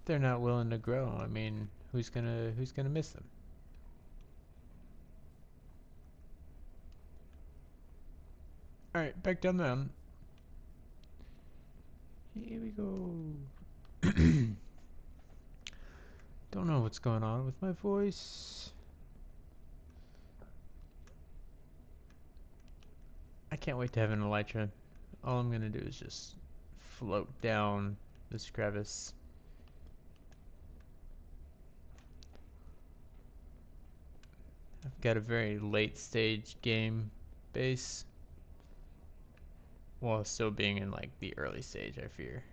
They're not willing to grow. I mean, who's gonna miss them? All right, back down the mountain. Here we go. Don't know what's going on with my voice. I can't wait to have an elytra. All I'm gonna do is just float down this crevice. I've got a very late stage game base, while still being in like the early stage, I fear.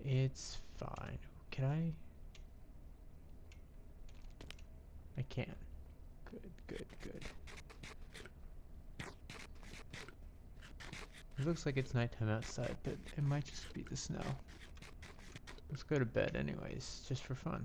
It's fine. Can I? I can. Good. It looks like it's nighttime outside, but it might just be the snow. Let's go to bed anyways, just for fun.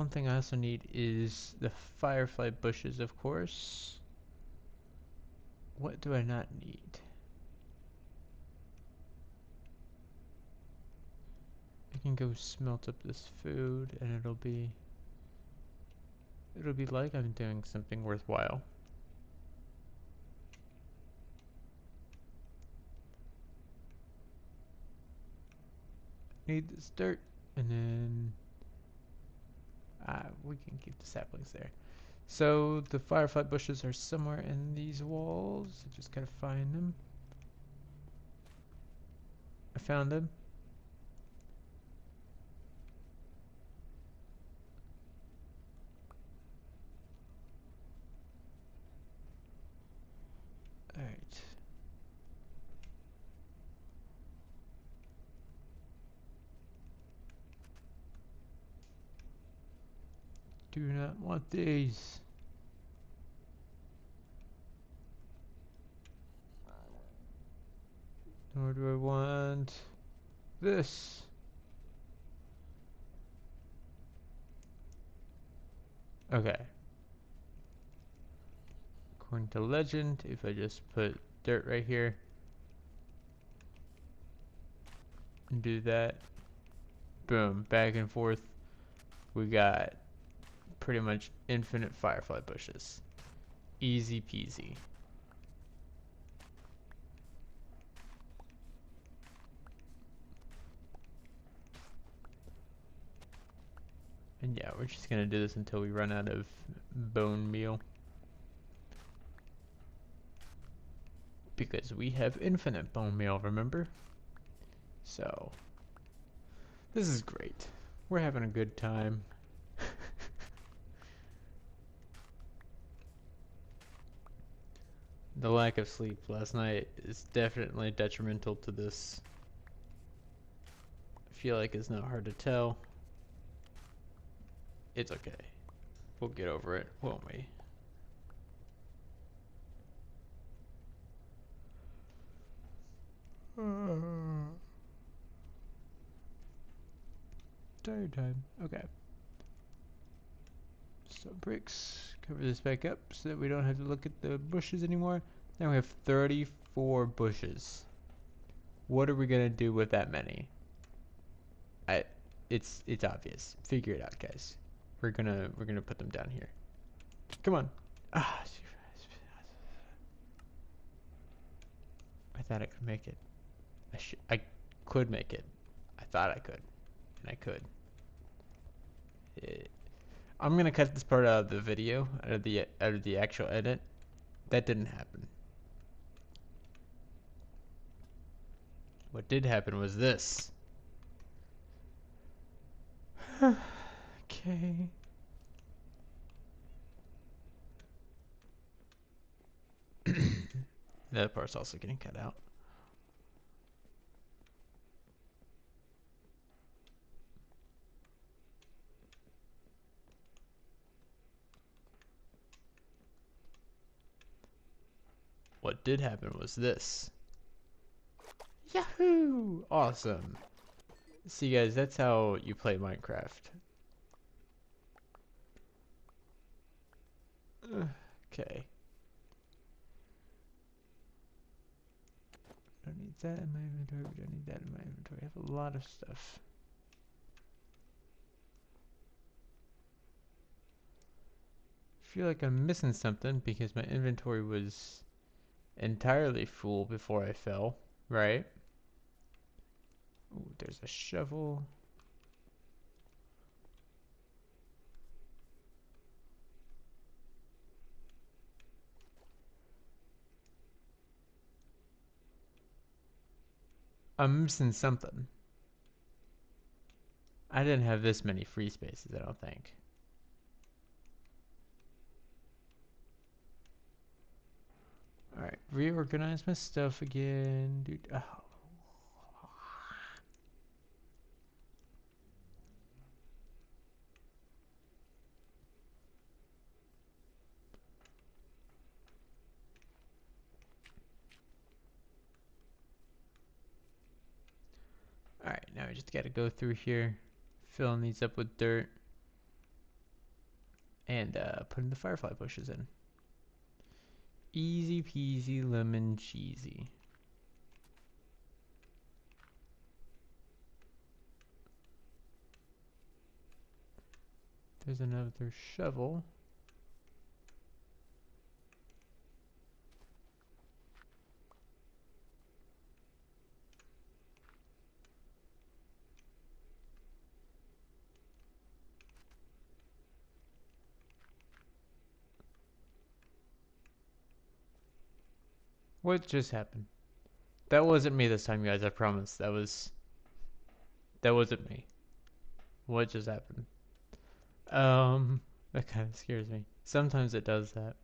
one thing I also need is the firefly bushes, of course. What do I not need? I can go smelt up this food and it'll be like I'm doing something worthwhile. Need this dirt, and then we can keep the saplings there. So the firefly bushes are somewhere in these walls. I just gotta find them. I found them. Alright. Do not want these. Nor do I want this. Okay. According to legend, if I just put dirt right here and do that, boom, back and forth, we got pretty much infinite firefly bushes. Easy peasy. And yeah, we're just gonna do this until we run out of bone meal. Because we have infinite bone meal, remember? So, this is great. We're having a good time. The lack of sleep last night is definitely detrimental to this. I feel like it's not hard to tell. It's okay. We'll get over it, won't we? Tired time. Okay. So bricks. Cover this back up so that we don't have to look at the bushes anymore. Now we have 34 bushes. What are we gonna do with that many? It's obvious. Figure it out, guys. We're gonna put them down here. Come on. Ah, I thought I could make it. I could make it. I thought I could, and I could. I'm gonna cut this part out of the video, out of the actual edit. That didn't happen. What did happen was this. Okay. That part's also getting cut out. What did happen was this. Yahoo! Awesome. See guys, that's how you play Minecraft. Okay. Don't need that in my inventory, we don't need that in my inventory. I have a lot of stuff. I feel like I'm missing something because my inventory was entirely full before I fell, right? Ooh, there's a shovel. I'm missing something. I didn't have this many free spaces, I don't think. Alright, reorganize my stuff again. Dude, oh. Alright, now we just gotta go through here, filling these up with dirt. and putting the firefly bushes in. Easy peasy lemon cheesy. There's another shovel. What just happened? That wasn't me this time, guys. I promise. That wasn't me. What just happened? That kind of scares me. Sometimes it does that.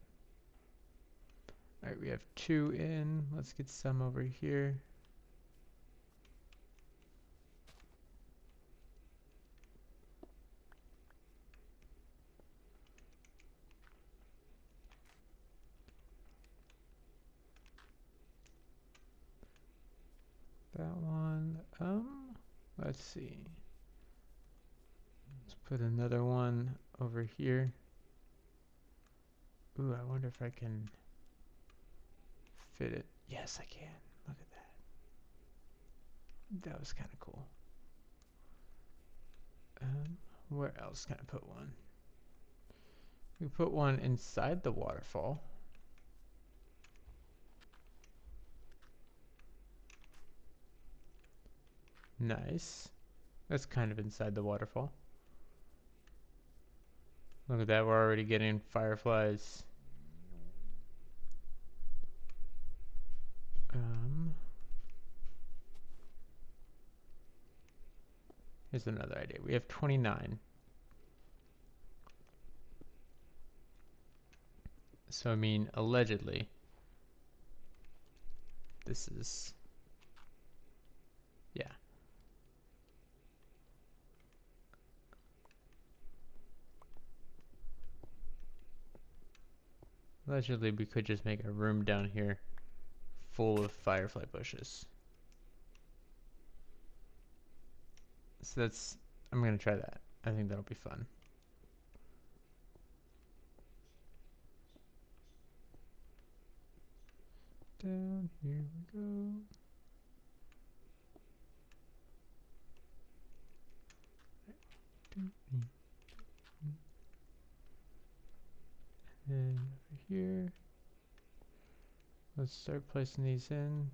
Alright, we have 2 in. Let's get some over here. That one. Let's see. Let's put another one over here. Ooh, I wonder if I can fit it. Yes, I can. Look at that. That was kind of cool. Where else can I put one? We put one inside the waterfall. Nice. That's kind of inside the waterfall. Look at that, we're already getting fireflies. Here's another idea. We have 29. So, I mean, allegedly, this is, yeah. Allegedly, we could just make a room down here full of firefly bushes. So I'm gonna try that. I think that'll be fun. Down here we go. And over here. Let's start placing these in.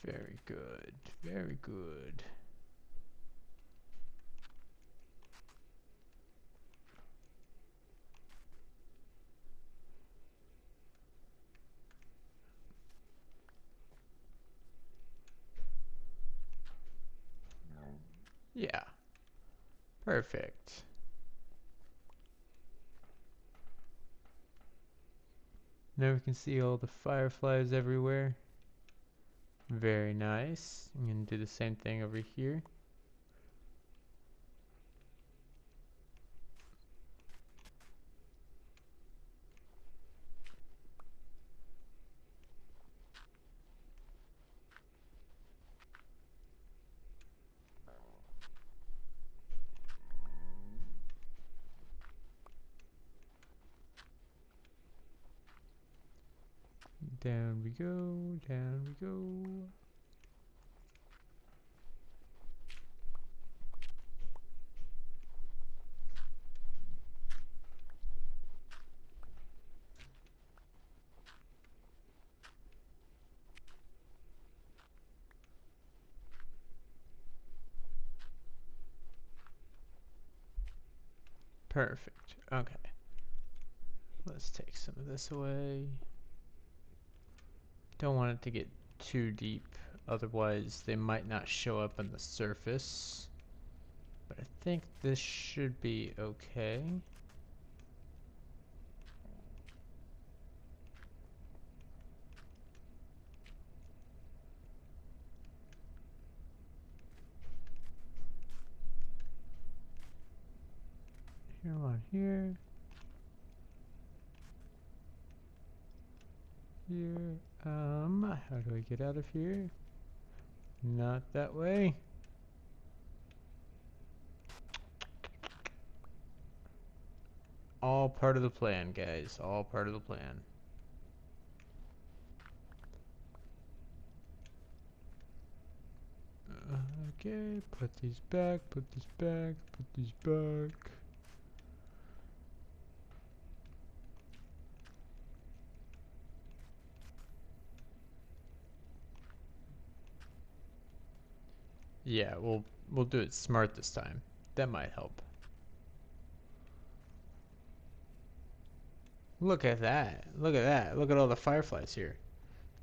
Very good, very good. Yeah, perfect. Now we can see all the fireflies everywhere. Very nice. I'm going to do the same thing over here. Down we go, down we go. Perfect. Okay. Let's take some of this away. Don't want it to get too deep, otherwise they might not show up on the surface. But I think this should be okay. Here, one here. here. How do I get out of here? Not that way. All part of the plan, guys. All part of the plan. Okay, put these back, put these back, put these back. Yeah, we'll do it smart this time. That might help. Look at that. Look at that. Look at all the fireflies here.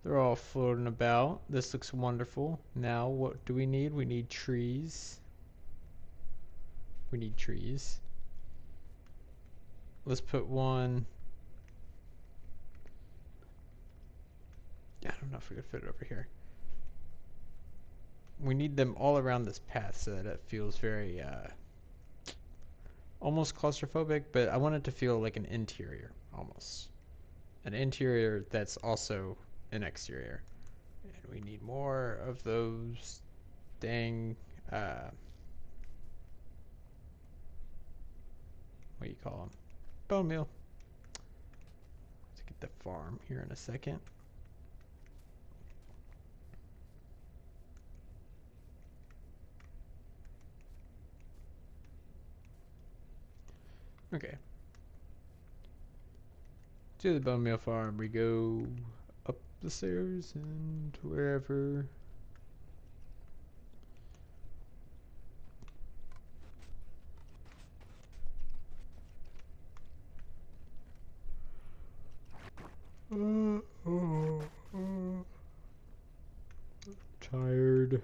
They're all floating about. This looks wonderful. Now, what do we need? We need trees. We need trees. Let's put one. I don't know if we could fit it over here. We need them all around this path so that it feels very, almost claustrophobic, but I want it to feel like an interior, almost. An interior that's also an exterior. And we need more of those dang, what do you call them? Bone meal. Let's get the farm here in a second. Okay. To the bone meal farm we go, up the stairs and wherever. Tired.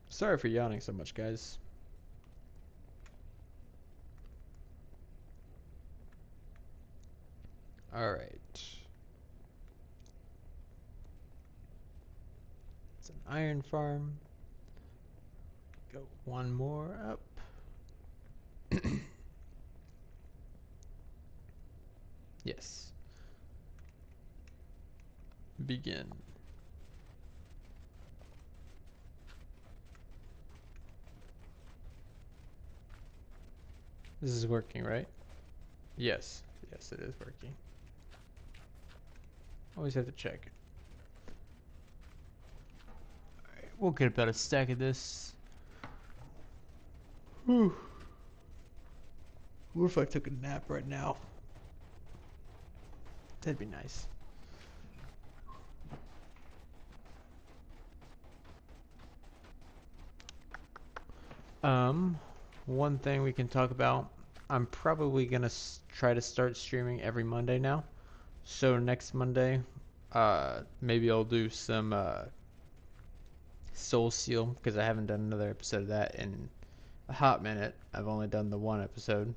Sorry for yawning so much, guys. Alright. It's an iron farm. Go one more up. Yes. Begin. This is working, right? Yes. Yes, it is working. Always have to check. Alright, we'll get about a stack of this. Whew. What if I took a nap right now? That'd be nice. One thing we can talk about, I'm probably gonna try to start streaming every Monday now. So next Monday, maybe I'll do some Soul Seal, because I haven't done another episode of that in a hot minute. I've only done the one episode,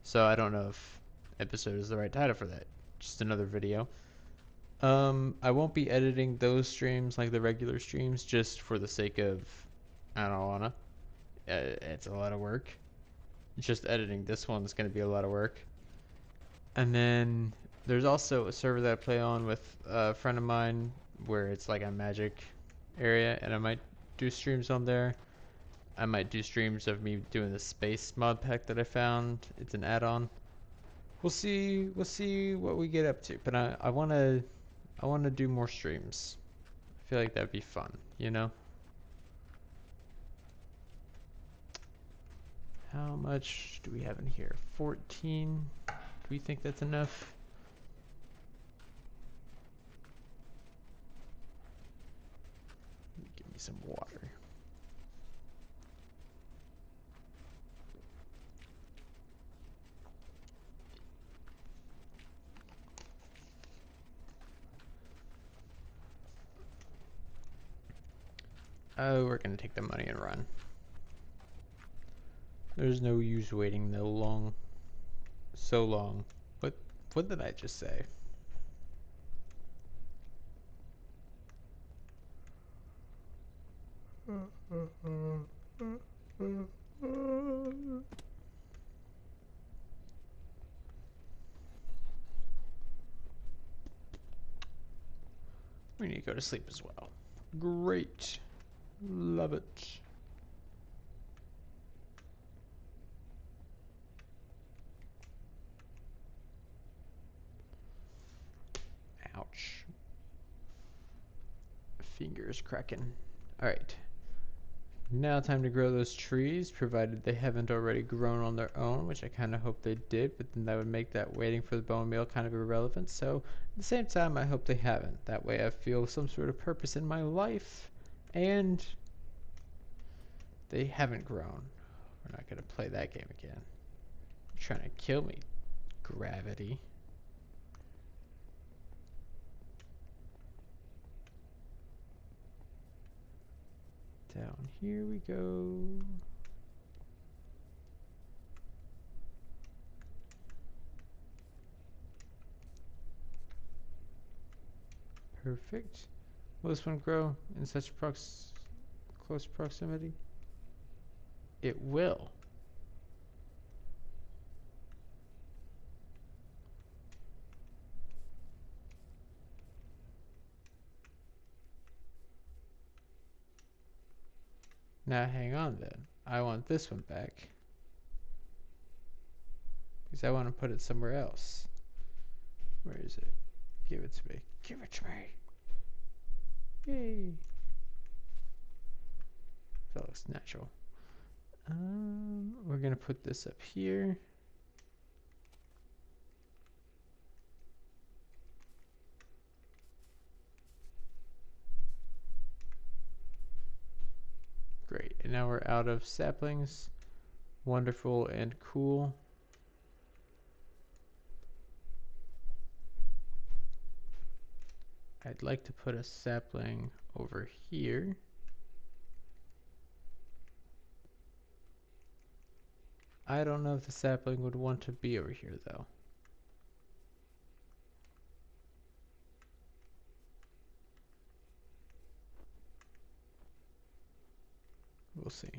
so I don't know if episode is the right title for that. Just another video. I won't be editing those streams like the regular streams, just for the sake of, I don't wanna. It's a lot of work. Just editing this one's gonna be a lot of work. And then there's also a server that I play on with a friend of mine where it's like a magic area, and I might do streams on there. I might do streams of me doing the space mod pack that I found. It's an add-on. We'll see what we get up to, but I want to do more streams. I feel like that'd be fun, you know? How much do we have in here? 14. Do we think that's enough? Give me some water. Oh, we're gonna take the money and run. There's no use waiting so long. What did I just say? to go to sleep as well. Great. Love it. Ouch. Fingers cracking. Alright. Now time to grow those trees, provided they haven't already grown on their own, which I kind of hope they did, but then that would make that waiting for the bone meal kind of irrelevant. So at the same time, I hope they haven't. That way I feel some sort of purpose in my life, and they haven't grown. We're not going to play that game again. You're trying to kill me, gravity. Down here we go. Perfect. Will this one grow in such close proximity? It will. Now hang on then. I want this one back. Because I want to put it somewhere else. Where is it? Give it to me. Give it to me. Yay. That looks natural. We're going to put this up here. Great, and now we're out of saplings. Wonderful and cool. I'd like to put a sapling over here. I don't know if the sapling would want to be over here though. We'll see.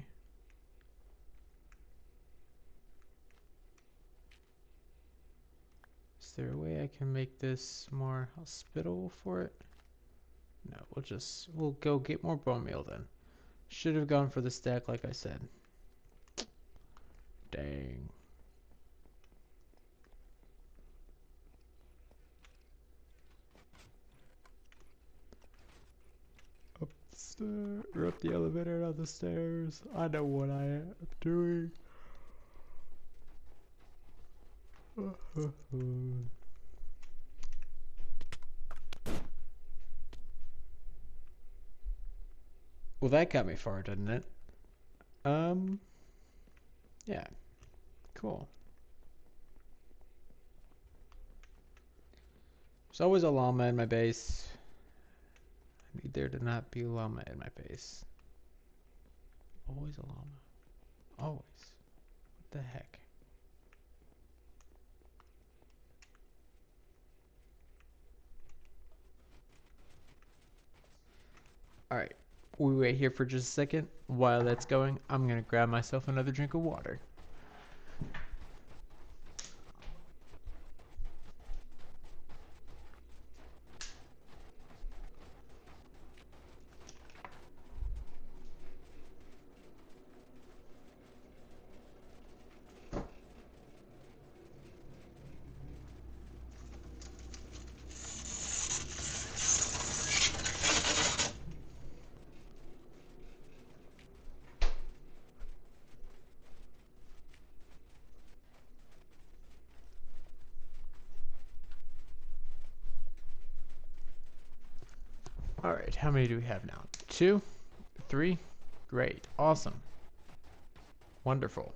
Is there a way I can make this more hospitable for it? No, we'll go get more bone meal then. Should have gone for the stack like I said. Dang. Up the stairs, or up the elevator, down the stairs. I know what I am doing. Well, that got me far, didn't it? Yeah. Cool. There's always a llama in my base. I need there to not be a llama in my base. Always a llama. Always. What the heck? Alright. We wait here for just a second. While that's going, I'm gonna grab myself another drink of water. Alright, how many do we have now? 2? 3? Great. Awesome. Wonderful.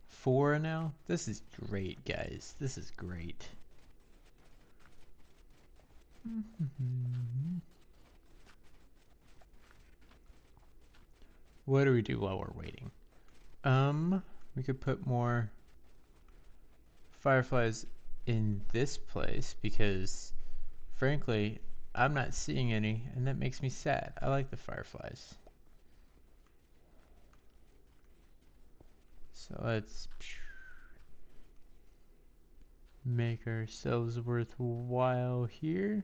Four now? This is great, guys. This is great. What do we do while we're waiting? We could put more fireflies in this place because, frankly, I'm not seeing any, and that makes me sad. I like the fireflies. So let's make ourselves worthwhile here.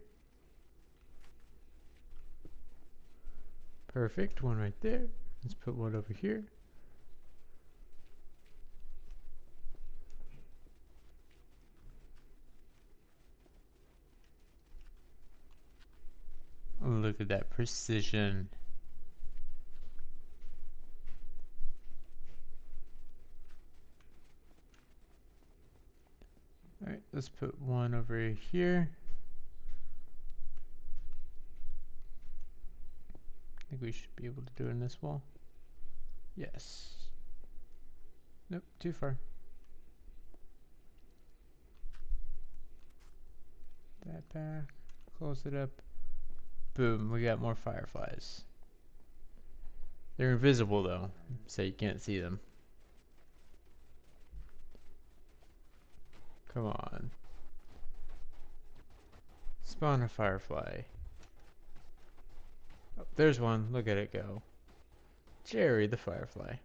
Perfect, one right there. Let's put one over here. Look at that precision. Alright, let's put one over here. I think we should be able to do it in this wall. Yes. Nope, too far. That back. Close it up. Boom, we got more fireflies. They're invisible though, so you can't see them. Come on. Spawn a firefly. Oh, there's one. Look at it go. Jerry the firefly.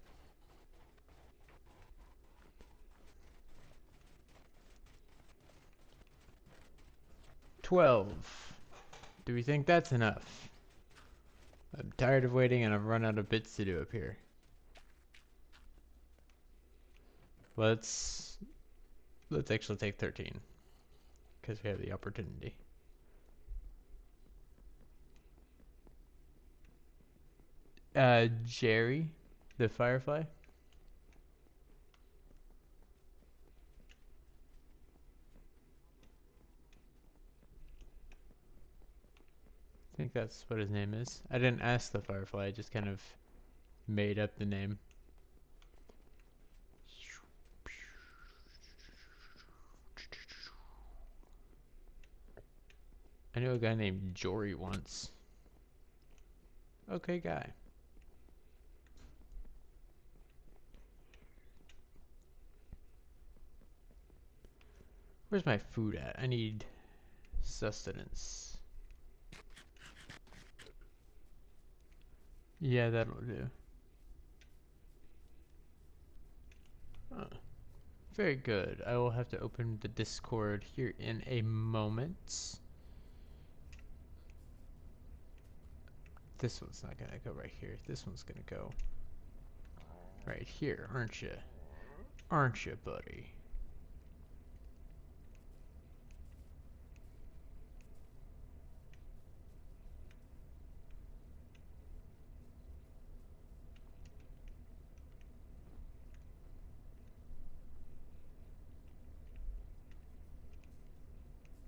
$12. Do we think that's enough? I'm tired of waiting and I've run out of bits to do up here. Let's actually take 13 because we have the opportunity. Jerry the firefly. I think that's what his name is. I didn't ask the firefly, I just kind of made up the name. I knew a guy named Jory once. Okay, guy. Where's my food at? I need sustenance. Yeah, that'll do. Huh. Very good. I will have to open the Discord here in a moment. This one's not gonna go right here. This one's gonna go right here, aren't you? Aren't you, buddy?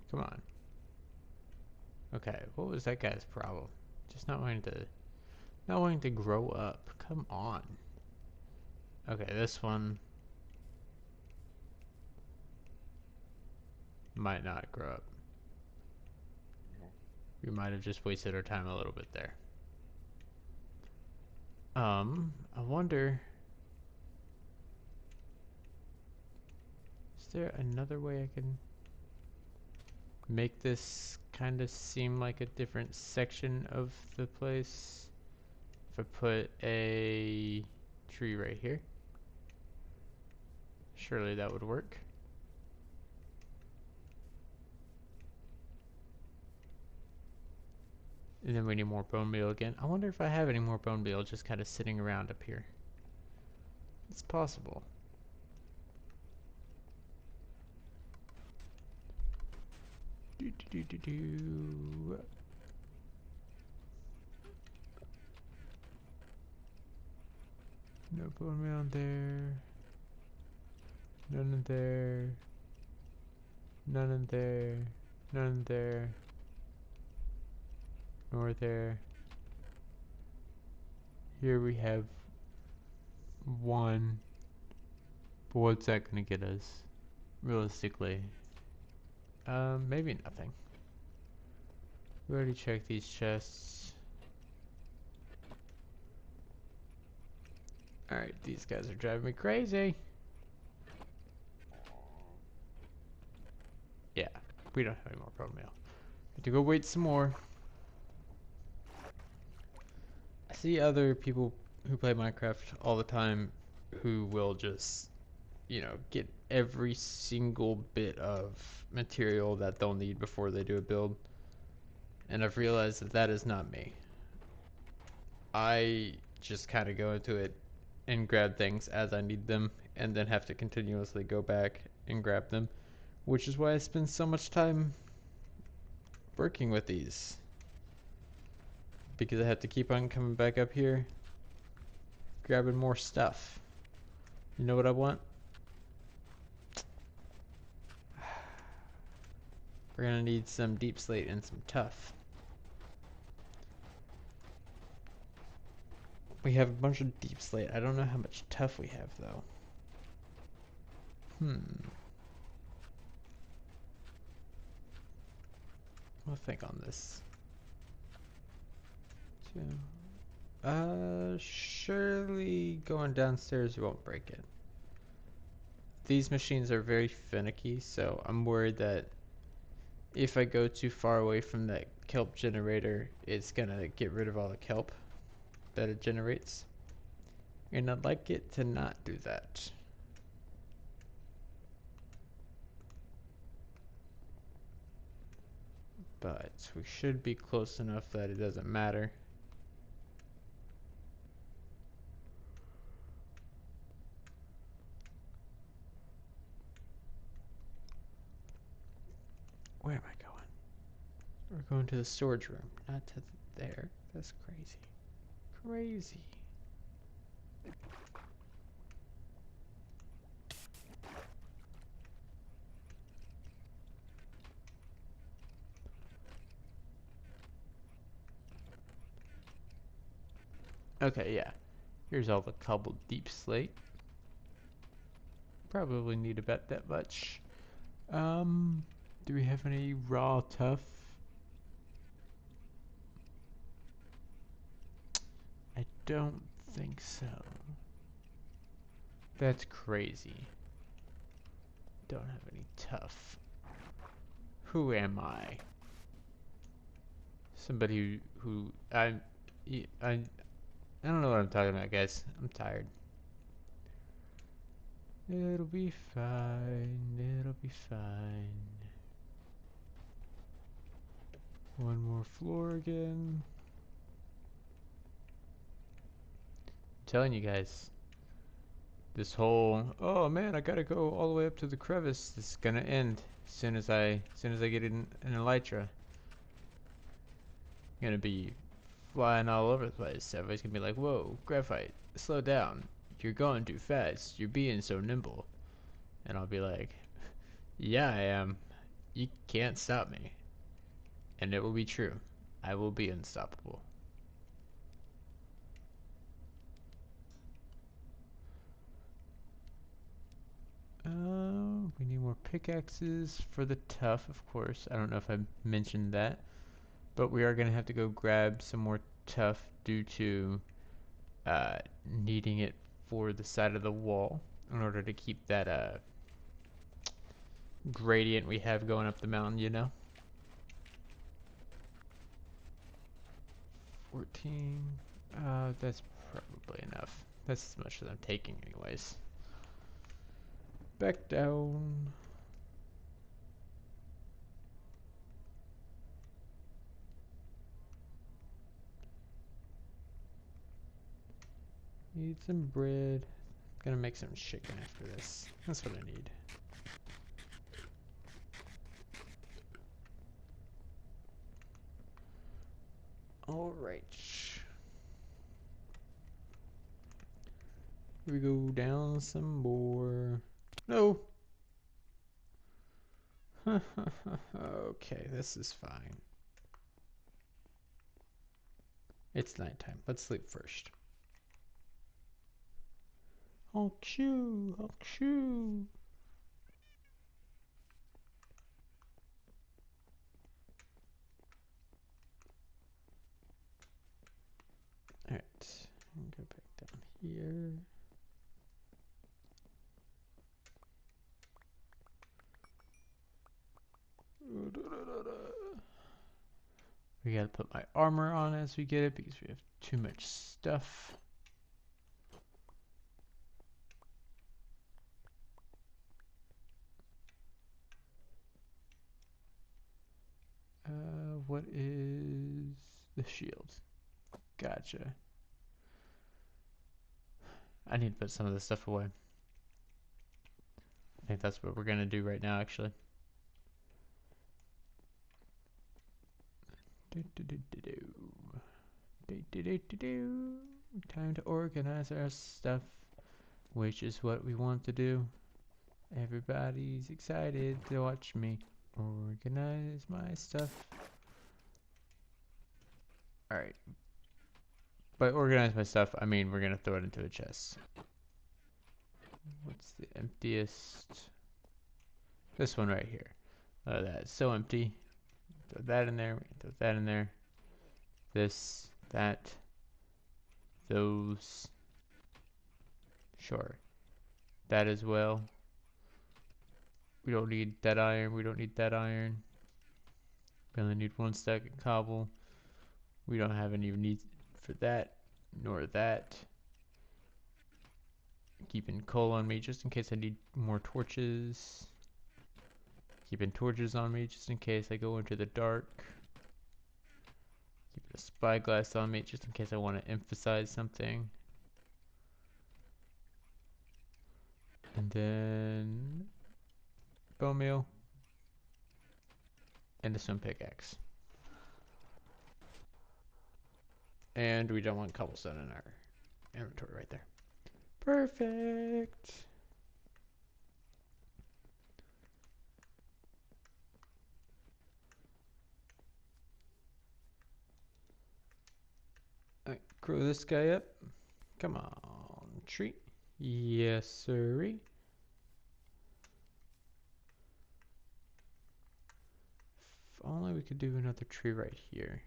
Come on. Okay, what was that guy's problem? Just not wanting to grow up. Come on. Okay, this one might not grow up. We might have just wasted our time a little bit there. I wonder, is there another way I can make this kind of seem like a different section of the place? If I put a tree right here, surely that would work. And then we need more bone meal again. I wonder if I have any more bone meal just kind of sitting around up here. It's possible. No bone meal in there. None in there. None in there. None in there. Nor there. Here we have one. But what's that gonna get us? Realistically. Maybe nothing. We already checked these chests. Alright, these guys are driving me crazy. Yeah, we don't have any more bone meal. Have to go wait some more. I see other people who play Minecraft all the time who will just, get every single bit of material that they'll need before they do a build. And I've realized that that is not me. I just kind of go into it and grab things as I need them and then have to continuously go back and grab them, which is why I spend so much time working with these. Because I have to keep on coming back up here, grabbing more stuff. You know what I want? We're gonna need some deep slate and some tuff. We have a bunch of deep slate. I don't know how much tuff we have though. I'll think on this. Surely going downstairs won't break it. These machines are very finicky, so I'm worried that if I go too far away from that kelp generator, it's gonna get rid of all the kelp that it generates. And I'd like it to not do that. But we should be close enough that it doesn't matter. Where am I going? We're going to the storage room, not to there. That's crazy. Crazy. Okay, yeah. Here's all the cobbled deep slate. Probably need about that much. Do we have any raw tuff? I don't think so. That's crazy. Don't have any tuff. Who am I? Somebody who I don't know what I'm talking about, guys. I'm tired. It'll be fine. It'll be fine. One more floor again. I'm telling you guys, this whole oh man, I gotta go all the way up to the crevice is gonna end as soon as I get in an elytra. I'm gonna be flying all over the place. Everybody's gonna be like, whoa, graphite, slow down. You're going too fast. You're being so nimble. And I'll be like, yeah, I am. You can't stop me. And it will be true. I will be unstoppable. We need more pickaxes for the tuff, of course. I don't know if I mentioned that. But we are going to have to go grab some more tuff due to needing it for the side of the wall in order to keep that gradient we have going up the mountain, you know? 14. That's probably enough. That's as much as I'm taking anyways. Back down. Need some bread. Gonna make some chicken after this. That's what I need. Alright. We go down some more. No! Okay, this is fine. It's nighttime. Let's sleep first. Honk shoo! Honk shoo! Alright, go back down here. We gotta put my armor on as we get it because we have too much stuff. what is the shield? Gotcha. I need to put some of this stuff away. I think that's what we're gonna do right now, actually. Time to organize our stuff, which is what we want to do. Everybody's excited to watch me organize my stuff. Alright. By organize my stuff, I mean we're gonna throw it into a chest. What's the emptiest? This one right here. That's so empty. Throw that in there, throw that in there. This, that, those. Sure. That as well. We don't need that iron, we don't need that iron. We only need 1 stack of cobble. We don't have any need for that, nor that. Keeping coal on me just in case I need more torches. Keeping torches on me just in case I go into the dark. Keeping a spyglass on me just in case I want to emphasize something. And then bone meal and a swim pickaxe. And we don't want cobblestone in our inventory right there. Perfect. Alright, grow this guy up. Come on, tree. Yes, sirree. If only we could do another tree right here.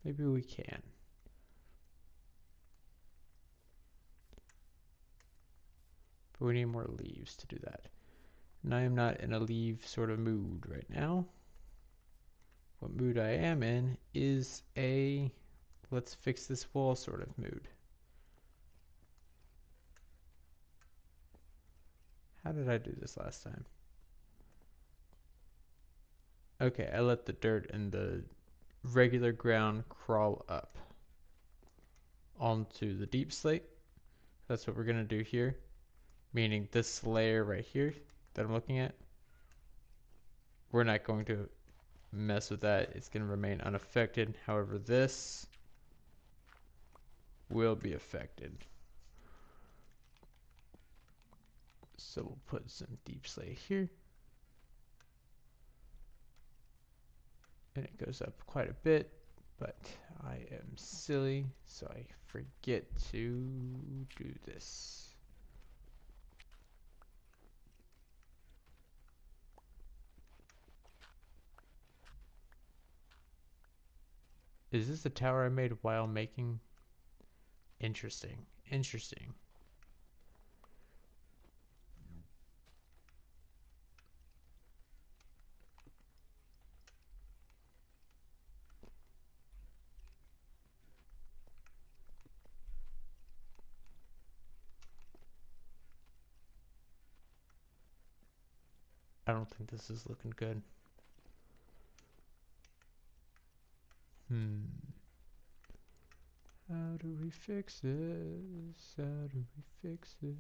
Maybe we can. But we need more leaves to do that. And I am not in a leave sort of mood right now. What mood I am in is a let's fix this wall sort of mood. How did I do this last time? Okay, I let the dirt and the regular ground crawl up onto the deep slate. That's what we're gonna do here. Meaning this layer right here that I'm looking at. We're not going to mess with that. It's gonna remain unaffected. However, this will be affected. So we'll put some deep slate here. And it goes up quite a bit, but I am silly, so I forget to do this. Is this the tower I made while making? Interesting. Interesting. I don't think this is looking good. How do we fix this? How do we fix this?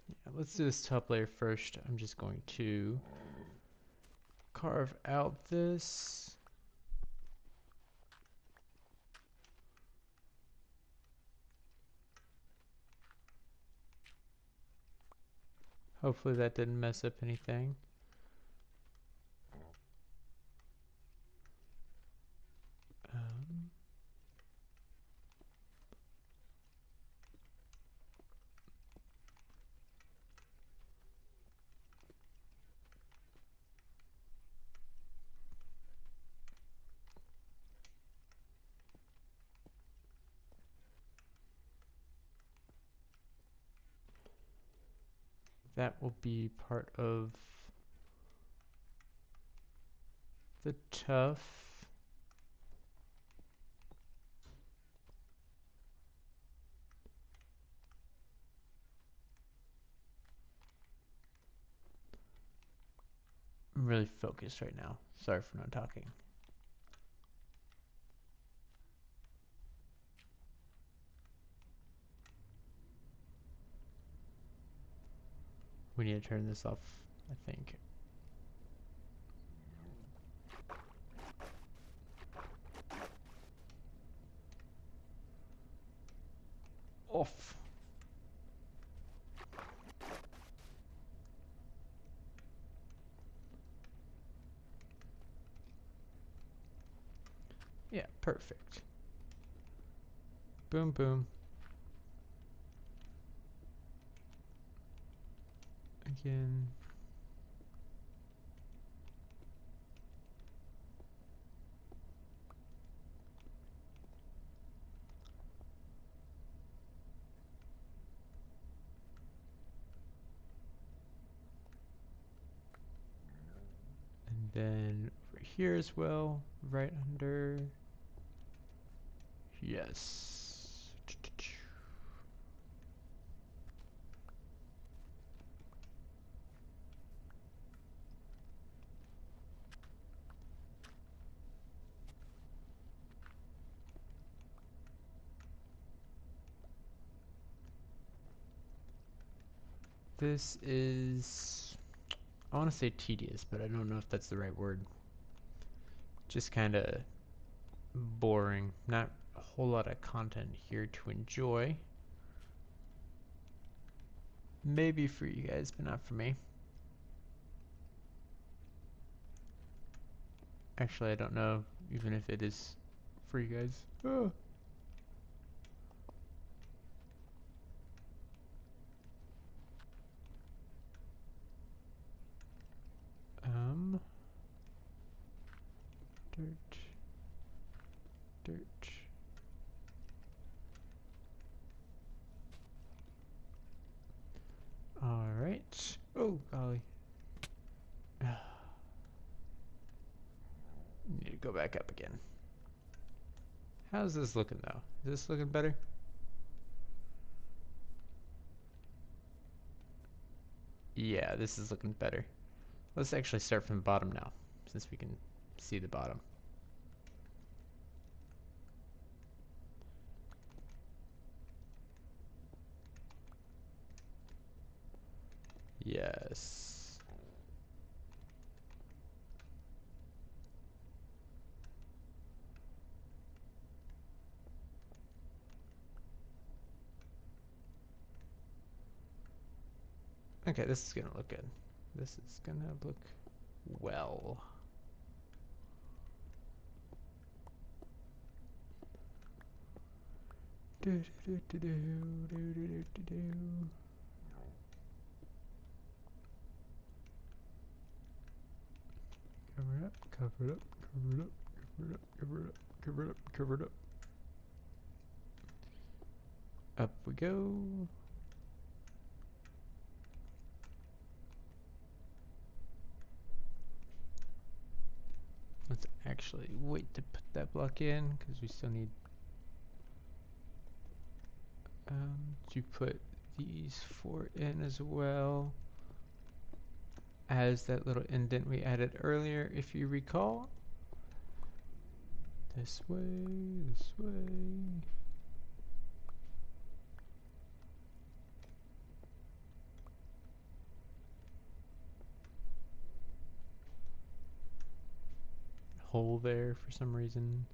Yeah, let's do this top layer first. I'm just going to carve out this. Hopefully that didn't mess up anything. That will be part of the tough. I'm really focused right now. Sorry for not talking. We need to turn this off, I think. Off. Yeah, perfect. Boom, boom. Again. And then over here as well, right under. Yes. This is, I want to say tedious, but I don't know if that's the right word. Just kind of boring. Not a whole lot of content here to enjoy. Maybe for you guys, but not for me. Actually, I don't know even if it is for you guys. Oh. Dirt. Dirt. Alright. Oh, golly. Need to go back up again. How's this looking though? Is this looking better? Yeah, this is looking better. Let's actually start from the bottom now, since we can see the bottom. Yes. Okay, this is gonna look good. This is gonna look well. Do, do, do, do, do, do, do, do. Cover it up, cover it up, cover it up, cover it up, cover it up, cover it up, cover it up. Up we go. Let's actually wait to put that block in because we still need to put these four in as well as that little indent we added earlier, if you recall. This way, this way. Hole there for some reason.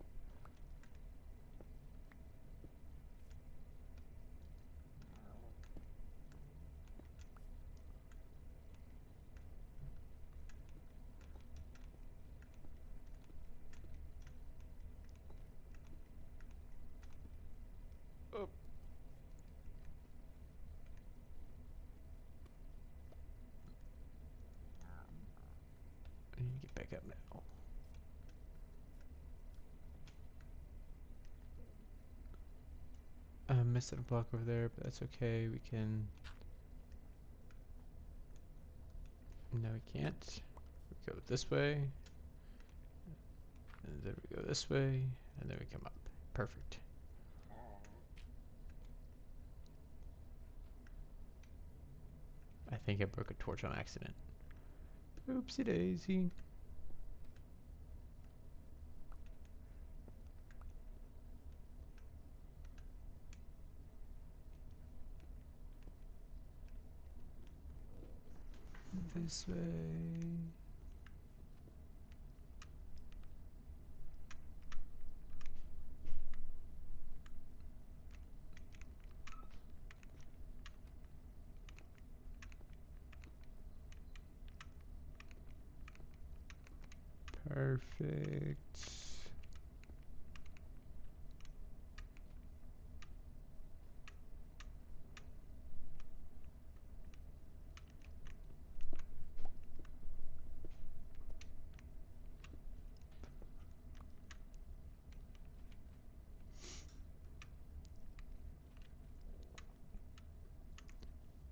Oh. I need to get back up now. I missed a block over there, but that's okay. We can. No, we can't. We go this way. And then we go this way, and then we come up. Perfect. I think I broke a torch on accident. Oopsie daisy. This way. Perfect.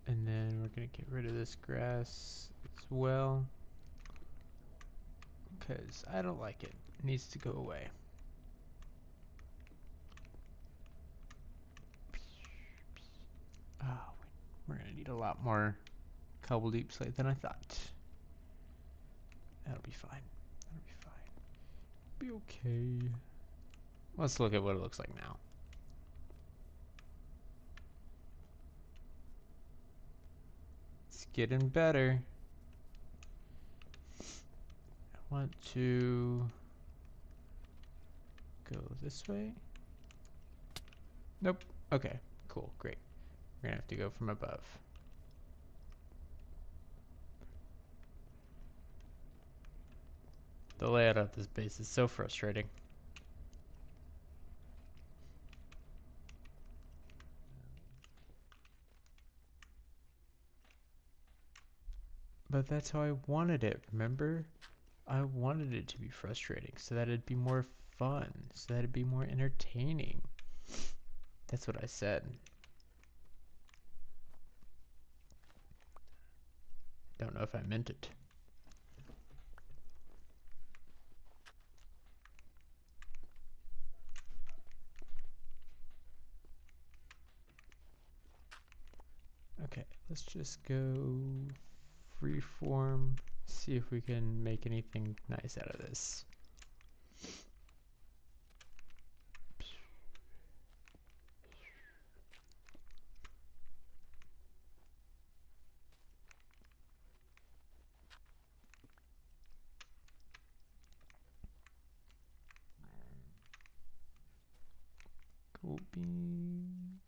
And then we're gonna get rid of this grass as well, because I don't like it. It needs to go away. Oh, we're gonna need a lot more cobble deep slate than I thought. That'll be fine. That'll be fine. Be okay. Let's look at what it looks like now. It's getting better. I want to go this way. Nope. Okay, cool, great. We're gonna have to go from above. The layout of this base is so frustrating. But that's how I wanted it, remember? I wanted it to be frustrating so that it'd be more fun, so that it'd be more entertaining. That's what I said. Don't know if I meant it. Okay, let's just go freeform, see if we can make anything nice out of this. Cool beans.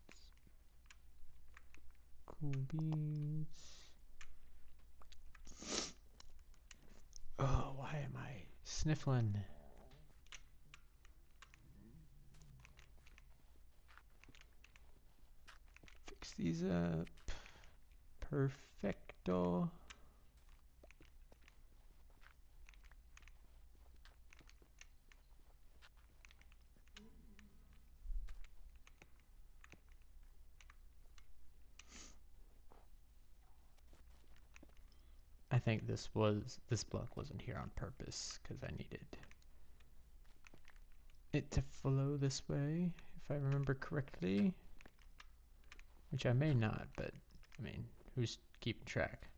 Cool beans. Oh, why am I sniffling? Fix these up. Perfecto. I think this block wasn't here on purpose because I needed it to flow this way, if I remember correctly. Which I may not, but I mean, who's keeping track?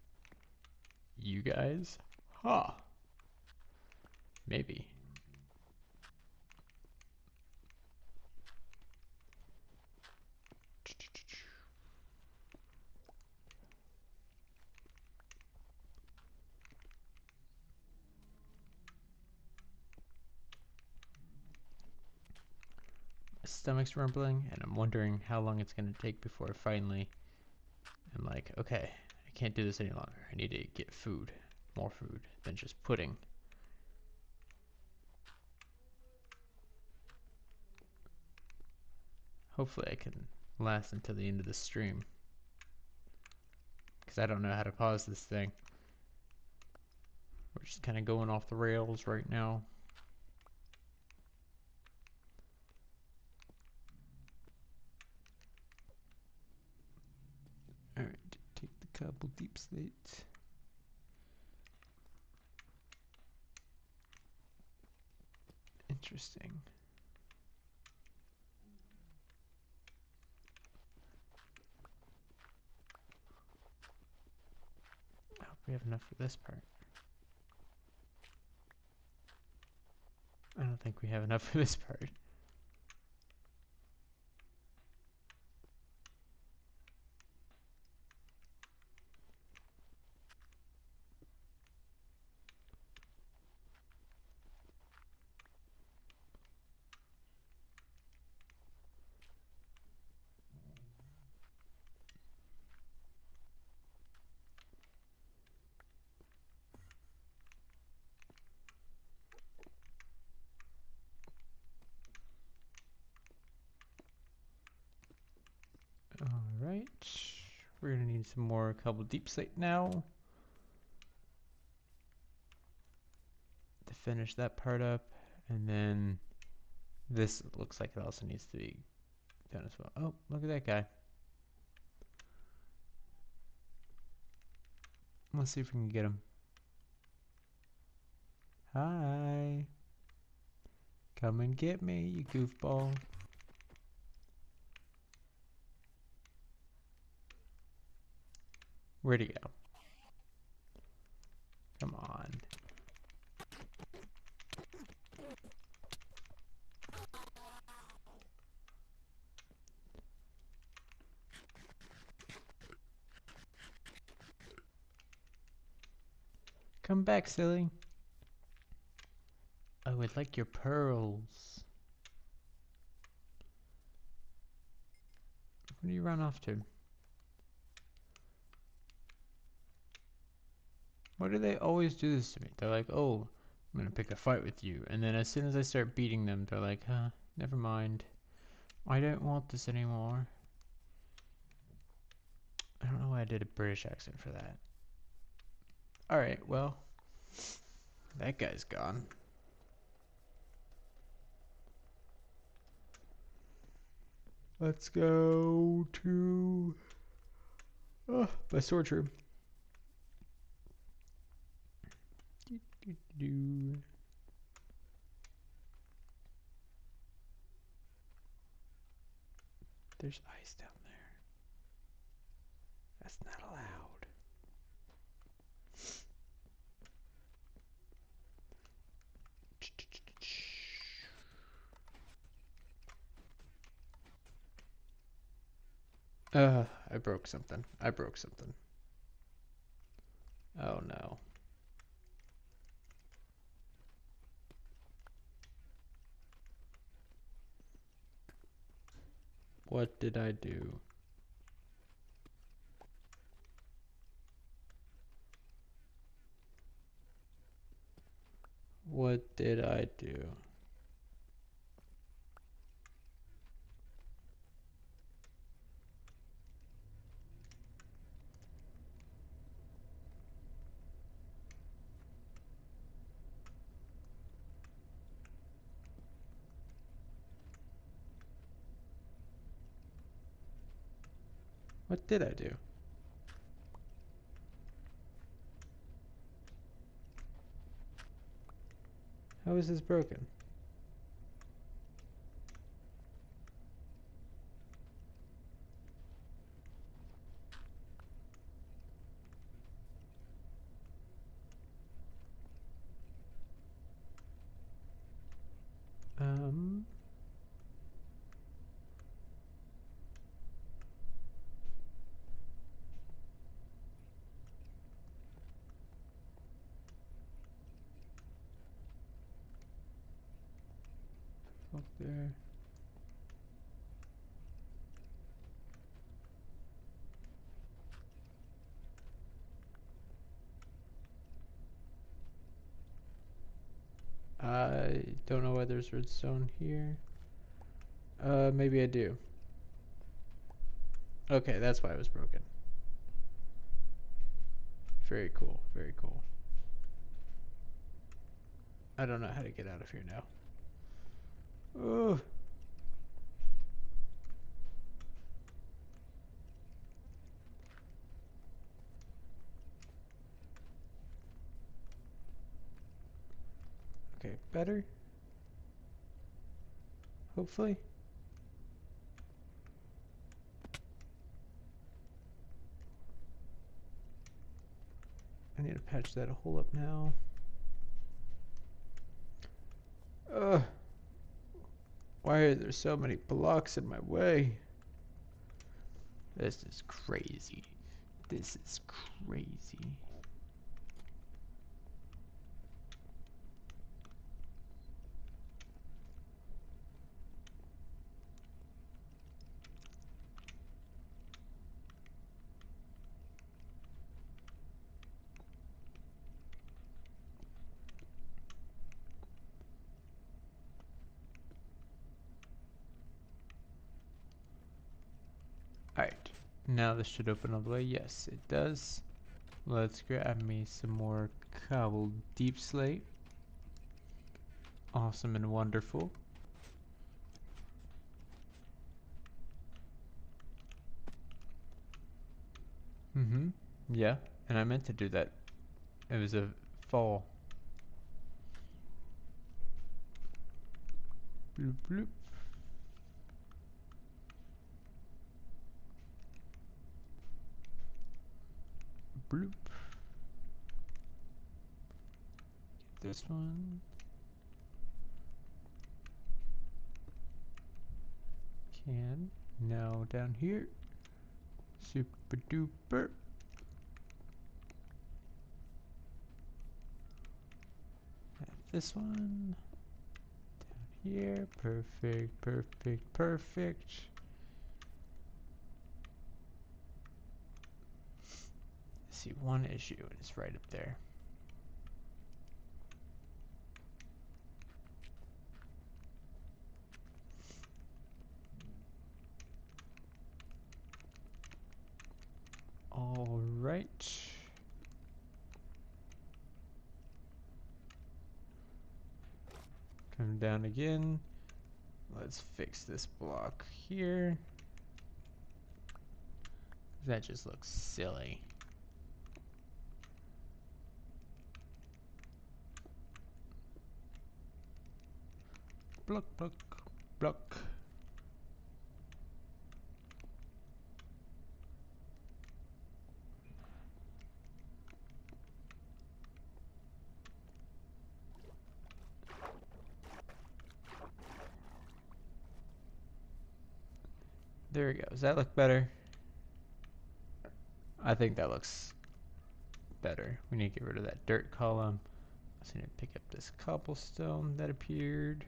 You guys? Huh. Maybe. My stomach's rumbling, and I'm wondering how long it's going to take before finally I'm like, okay, I can't do this any longer. I need to get food. More food than just pudding. Hopefully I can last until the end of the stream. Because I don't know how to pause this thing. We're just kind of going off the rails right now. Alright, take the cobble deep slate. Interesting. I hope we have enough for this part. I don't think we have enough for this part. Alright. We're gonna need some more cobble deep slate now to finish that part up, and then this looks like it also needs to be done as well. Oh, look at that guy. Let's see if we can get him. Hi. Come and get me, you goofball. Where'd he go? Come on. Come back, silly. I would like your pearls. Where do you run off to? Why do they always do this to me? They're like, oh, I'm gonna pick a fight with you. And then as soon as I start beating them, they're like, huh, never mind. I don't want this anymore. I don't know why I did a British accent for that. Alright, well, that guy's gone. Let's go to my storage room. There's ice down there. That's not allowed. I broke something. I broke something. Oh no. What did I do? What did I do? What did I do? How is this broken? Um. Up there. I don't know why there's redstone here. Maybe I do. Okay, that's why it was broken. Very cool, very cool. I don't know how to get out of here now. Oh. Okay, better. hopefully. I need to patch that hole up now. Ugh. Why are there so many blocks in my way? This is crazy. This is crazy. Alright, now this should open all the way. Yes, it does. Let's grab me some more cobbled deep slate. Awesome and wonderful. Yeah, and I meant to do that. It was a fall. Bloop bloop. Bloop. Get this one. Can. Now down here. Super duper. This one. Down here. Perfect, perfect, perfect. See, one issue is right up there. All right. Come down again. Let's fix this block here. That just looks silly. Block, block, block. There we go. Does that look better? I think that looks better. We need to get rid of that dirt column. I just need to pick up this cobblestone that appeared.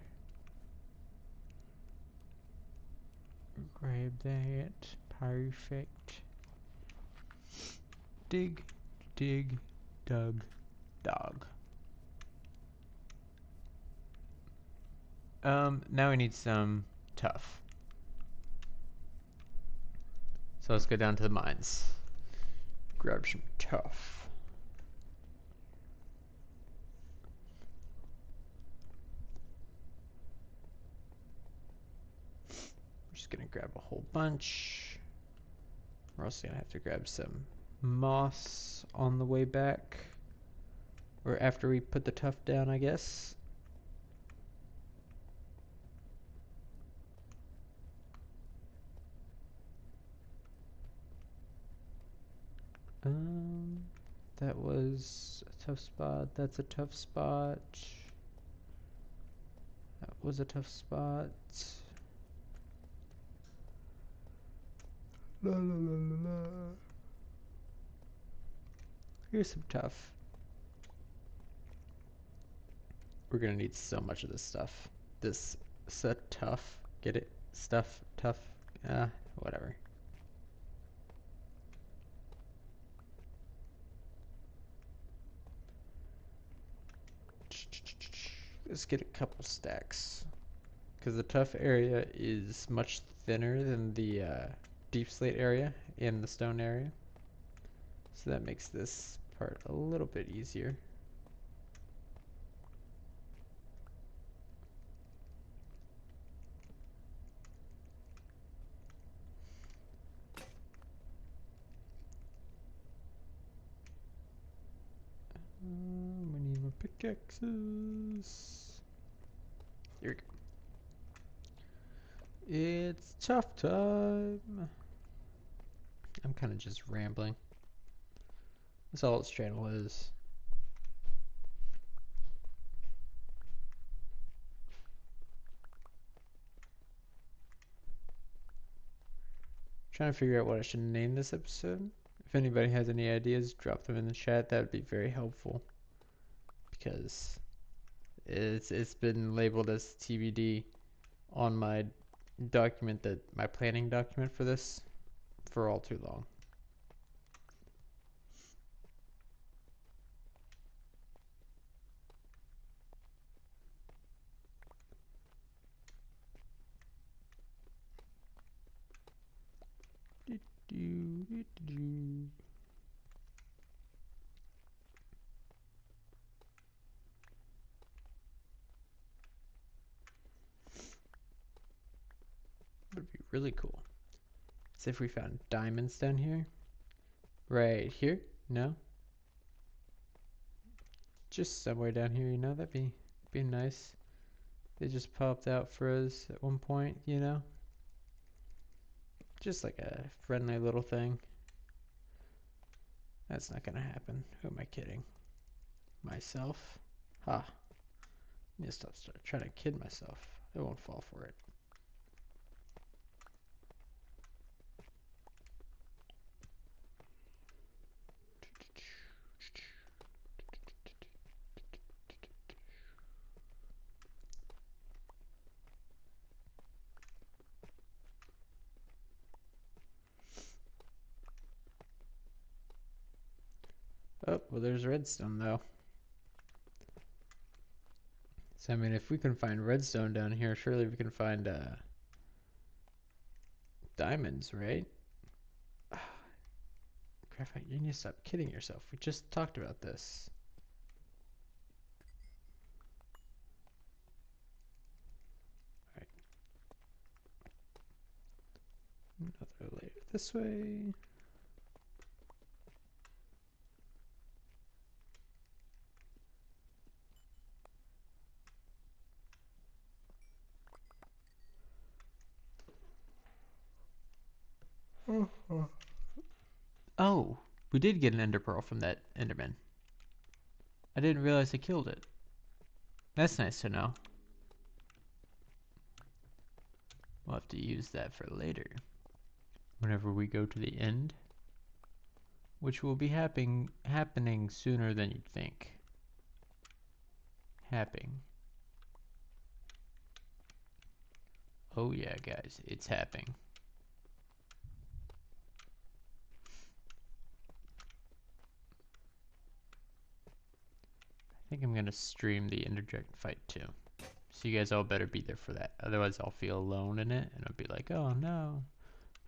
Grab that. Perfect. Dig, dig, dug, dog. Now we need some tough. So let's go down to the mines. Grab some tough. We're just gonna grab a whole bunch. We're also gonna have to grab some moss on the way back. Or after we put the tough down, I guess. That was a tough spot. That's a tough spot. That was a tough spot. La la la la la. Here's some tough. We're gonna need so much of this stuff. This set tough. Get it? Stuff tough. Whatever. Let's get a couple stacks. Because the tough area is much thinner than the deep slate area and the stone area. So that makes this part a little bit easier. We need more pickaxes. Here we go. It's tough time. I'm kind of just rambling. That's all its channel is. Trying to figure out what I should name this episode. If anybody has any ideas, drop them in the chat. That would be very helpful. Because it's been labeled as TBD on my document, that my planning document for this, for all too long. Would be really cool. See if we found diamonds down here. Right here? No? Just somewhere down here, you know? That'd be nice. They just popped out for us at one point, you know? Just like a friendly little thing. That's not gonna happen. Who am I kidding? Myself? Ha. I need to stop trying to kid myself. I won't fall for it. Oh, well, there's redstone though. So, I mean, if we can find redstone down here, surely we can find diamonds, right? Graphite, you need to stop kidding yourself. We just talked about this. Alright. Another layer this way. Oh, we did get an ender pearl from that enderman. I didn't realize I killed it. That's nice to know. We'll have to use that for later. Whenever we go to the end. Which will be happening sooner than you'd think. Happening. Oh yeah, guys, it's happening. I think I'm gonna stream the interject fight too. So you guys all better be there for that. Otherwise I'll feel alone in it and I'll be like, oh no,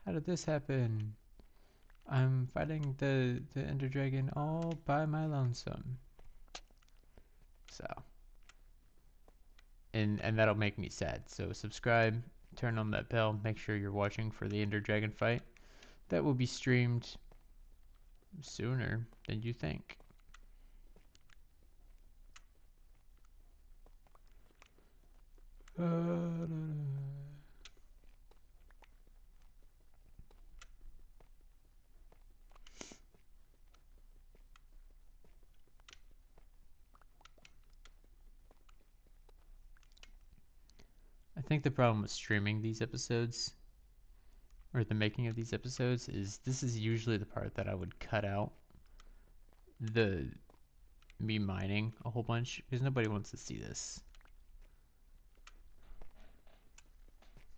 how did this happen? I'm fighting the Ender Dragon all by my lonesome. So, and that'll make me sad. So subscribe, turn on that bell, make sure you're watching for the Ender Dragon fight. That will be streamed sooner than you think. I think the problem with streaming these episodes, or the making of these episodes, is this is usually the part that I would cut out. Me mining a whole bunch, because nobody wants to see this.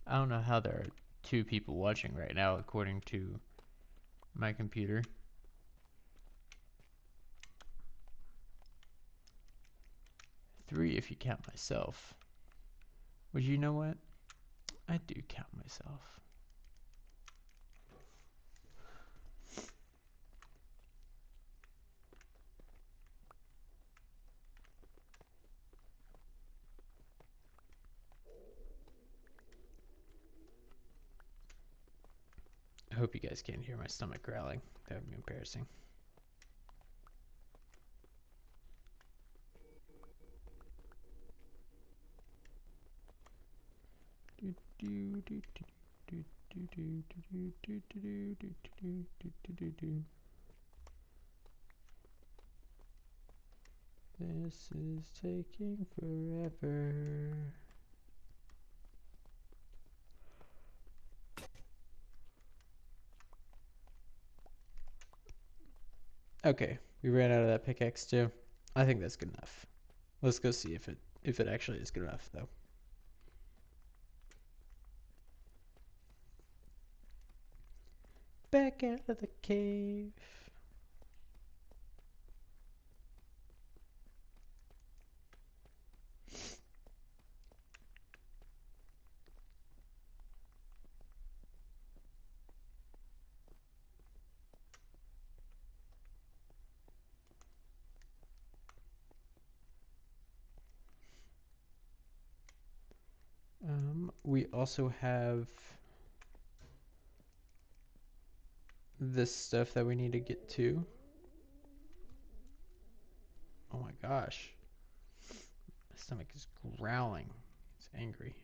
I don't know how there are 2 people watching right now according to my computer. 3 if you count myself. But you know what? I do count myself. I hope you guys can't hear my stomach growling. That would be embarrassing. This is taking forever. Okay, we ran out of that pickaxe too. I think that's good enough. Let's go see if it actually is good enough though. Back out of the cave. We also have this stuff that we need to get to. Oh my gosh. My stomach is growling. It's angry.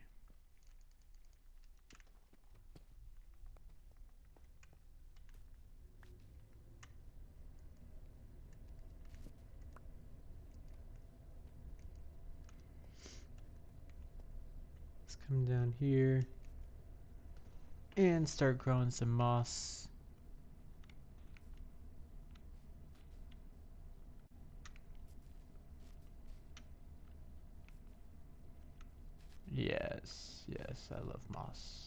Let's come down here and start growing some moss. Yes, yes, I love moss.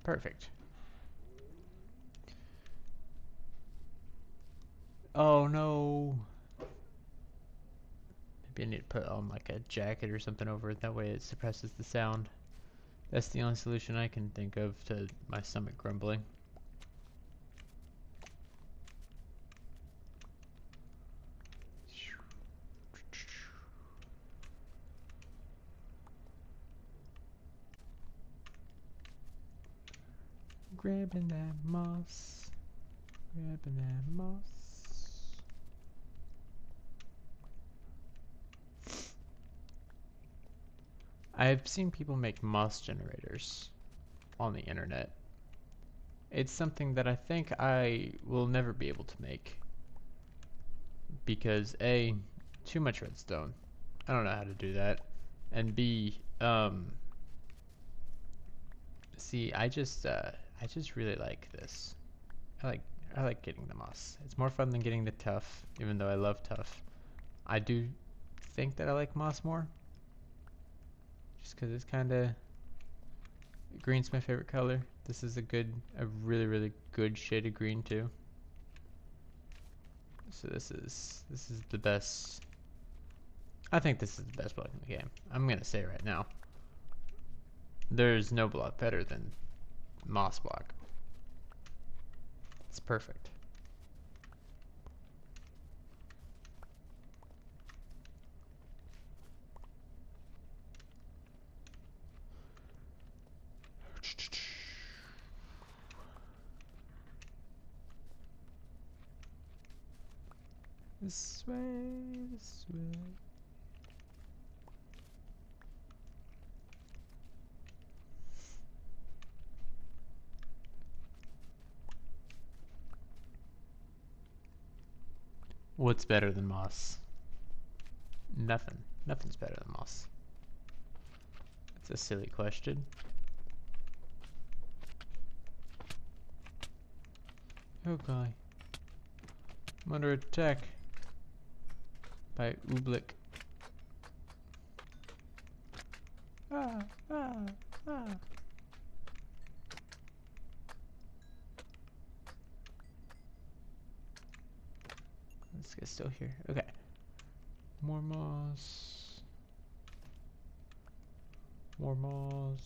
Perfect. Oh no. Maybe I need to put on like a jacket or something over it. That way it suppresses the sound. That's the only solution I can think of to my stomach grumbling. Grabbing that moss. Grabbing that moss. I've seen people make moss generators on the internet. It's something that I think I will never be able to make. Because A, too much redstone. I don't know how to do that. And B, see, I just really like this. I like getting the moss. It's more fun than getting the tuff, even though I love tuff. I do think that I like moss more. Just because it's kind of... Green's my favorite color. This is a really, really good shade of green too. So this is the best. I think this is the best block in the game. I'm gonna say right now. There's no block better than moss block. It's perfect. This way, this way. What's better than moss? Nothing. Nothing's better than moss. It's a silly question. Oh golly. I'm under attack by Ooblik. Ah, ah, ah. This guy's still here. Okay. More moss. More moss.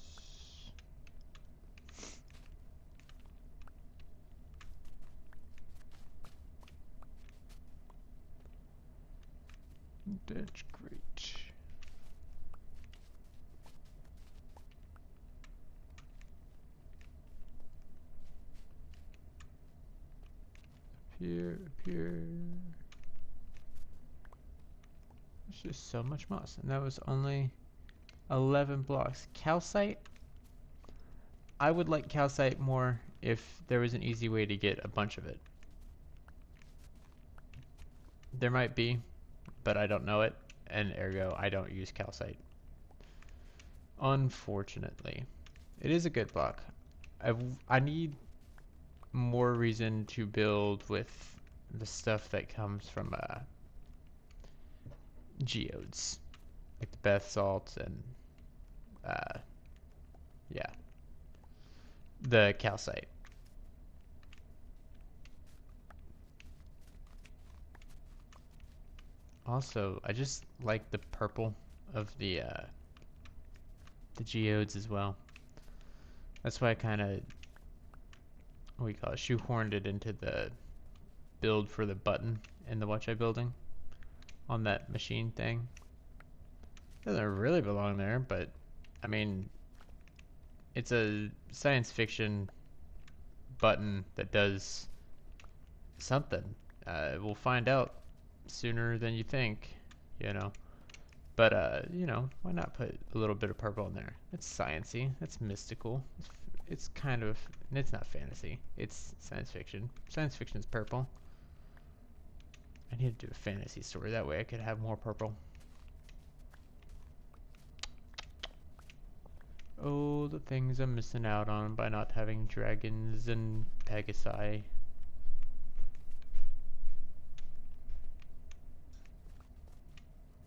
workbench, great. Up here, up here. There's just so much moss, and that was only 11 blocks. Calcite? I would like calcite more if there was an easy way to get a bunch of it. There might be, but I don't know it, and ergo I don't use calcite. Unfortunately. It is a good block. I need more reason to build with the stuff that comes from geodes. Like the bath salts and yeah. The calcite. Also, I just like the purple of the geodes as well. That's why I kind of, what do you call it, shoehorned it into the build for the button in the Watch Eye building on that machine thing. Doesn't really belong there, but I mean, it's a science fiction button that does something. We'll find out sooner than you think, you know. But you know, why not put a little bit of purple in there? It's sciencey. It's mystical. It's kind of. It's not fantasy. It's science fiction. Science fiction is purple. I need to do a fantasy story. That way I could have more purple. Oh, the things I'm missing out on by not having dragons and Pegasi.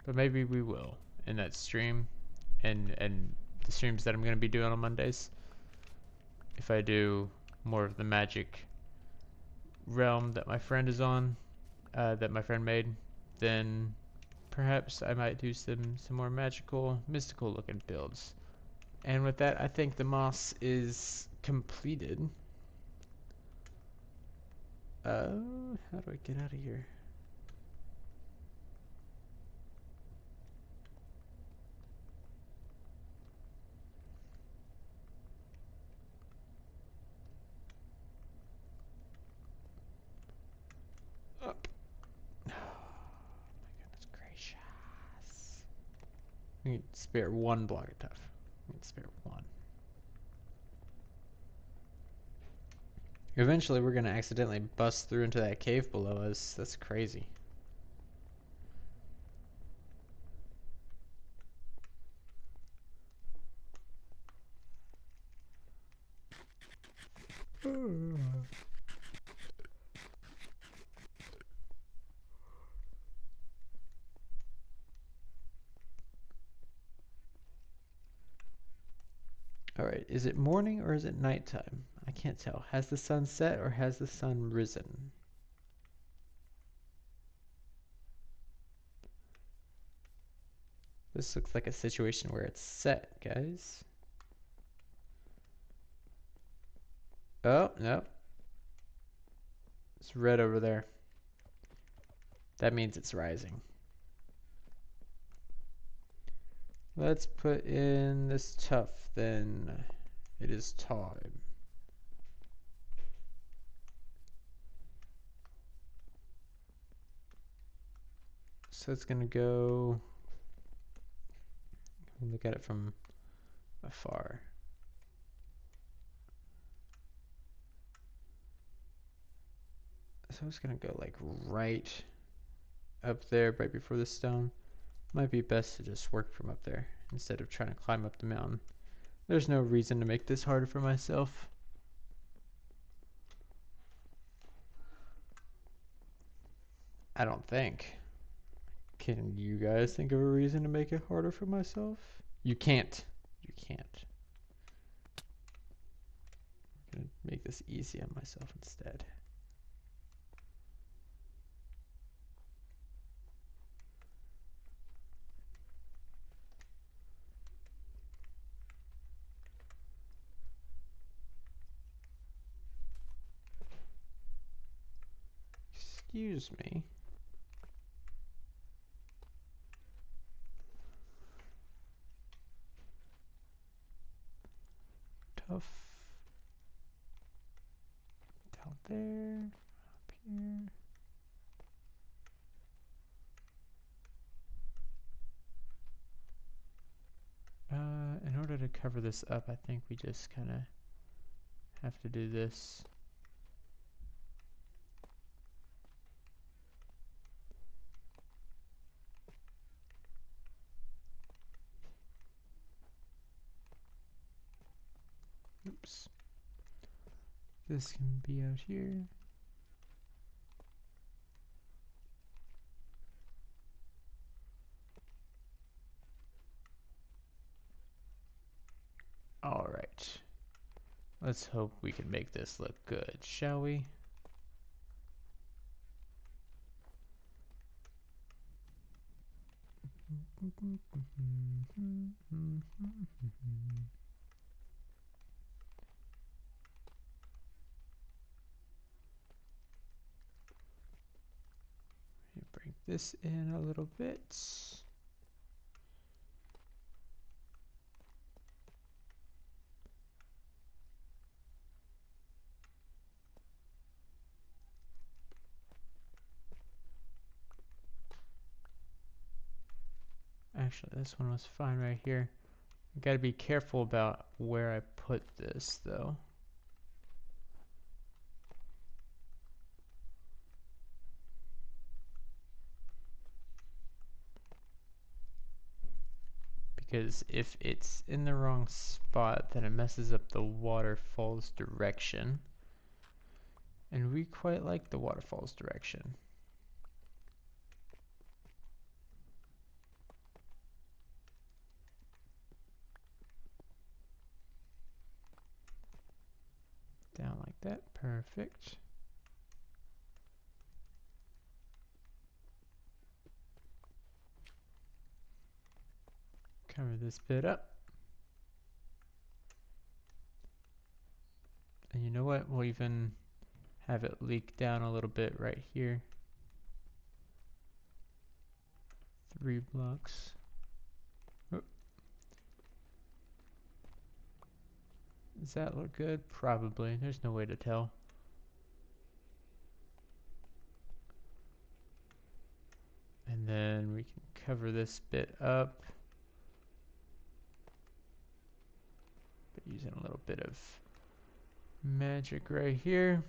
But maybe we will in that stream and the streams that I'm going to be doing on Mondays. If I do more of the magic realm that my friend is on, that my friend made, then perhaps I might do some more magical, mystical looking builds. And with that, I think the moss is completed. How do I get out of here? Up. Oh, my goodness gracious. We need to spare one block of tough. We need to spare one. Eventually, we're going to accidentally bust through into that cave below us. That's crazy. Alright, is it morning or is it nighttime? I can't tell. Has the sun set or has the sun risen? This looks like a situation where it's set, guys. Oh, no. It's red over there. That means it's rising. Let's put in this tough, then it is time. So it's gonna go, look at it from afar. So it's gonna go like right up there, right before the stone. Might be best to just work from up there instead of trying to climb up the mountain. There's no reason to make this harder for myself. I don't think. Can you guys think of a reason to make it harder for myself? You can't. You can't. I'm gonna make this easy on myself instead. Excuse me. tough. Down there, up here. In order to cover this up, I think we just kind of have to do this. Oops. This can be out here. All right. Let's hope we can make this look good, shall we? Bring this in a little bit. Actually, this one was fine right here. I gotta be careful about where I put this, though. Because if it's in the wrong spot, then it messes up the waterfall's direction. And we quite like the waterfall's direction. Down like that, perfect. Cover this bit up. And you know what? We'll even have it leak down a little bit right here. 3 blocks. Oh. Does that look good? Probably. There's no way to tell. And then we can cover this bit up. But using a little bit of magic right here.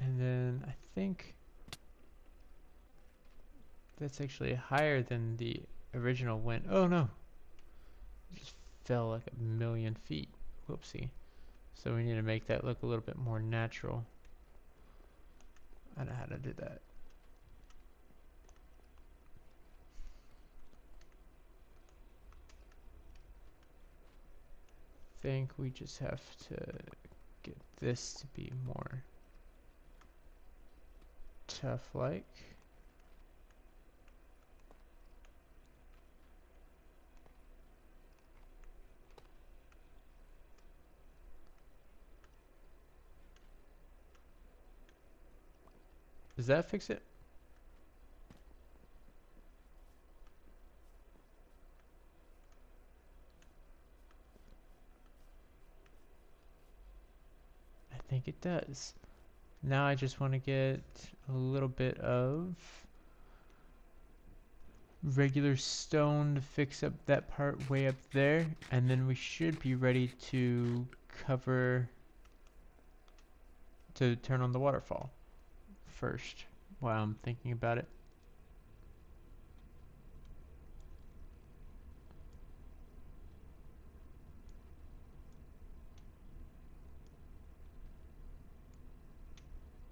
And then I think that's actually higher than the original went. Oh no! It just fell like 1,000,000 feet. Whoopsie. So we need to make that look a little bit more natural. I know how to do that. I think we just have to get this to be more tough like. Does that fix it? I think it does. Now I just want to get a little bit of regular stone to fix up that part way up there, and then we should be ready to cover, to turn on the waterfall first while I'm thinking about it.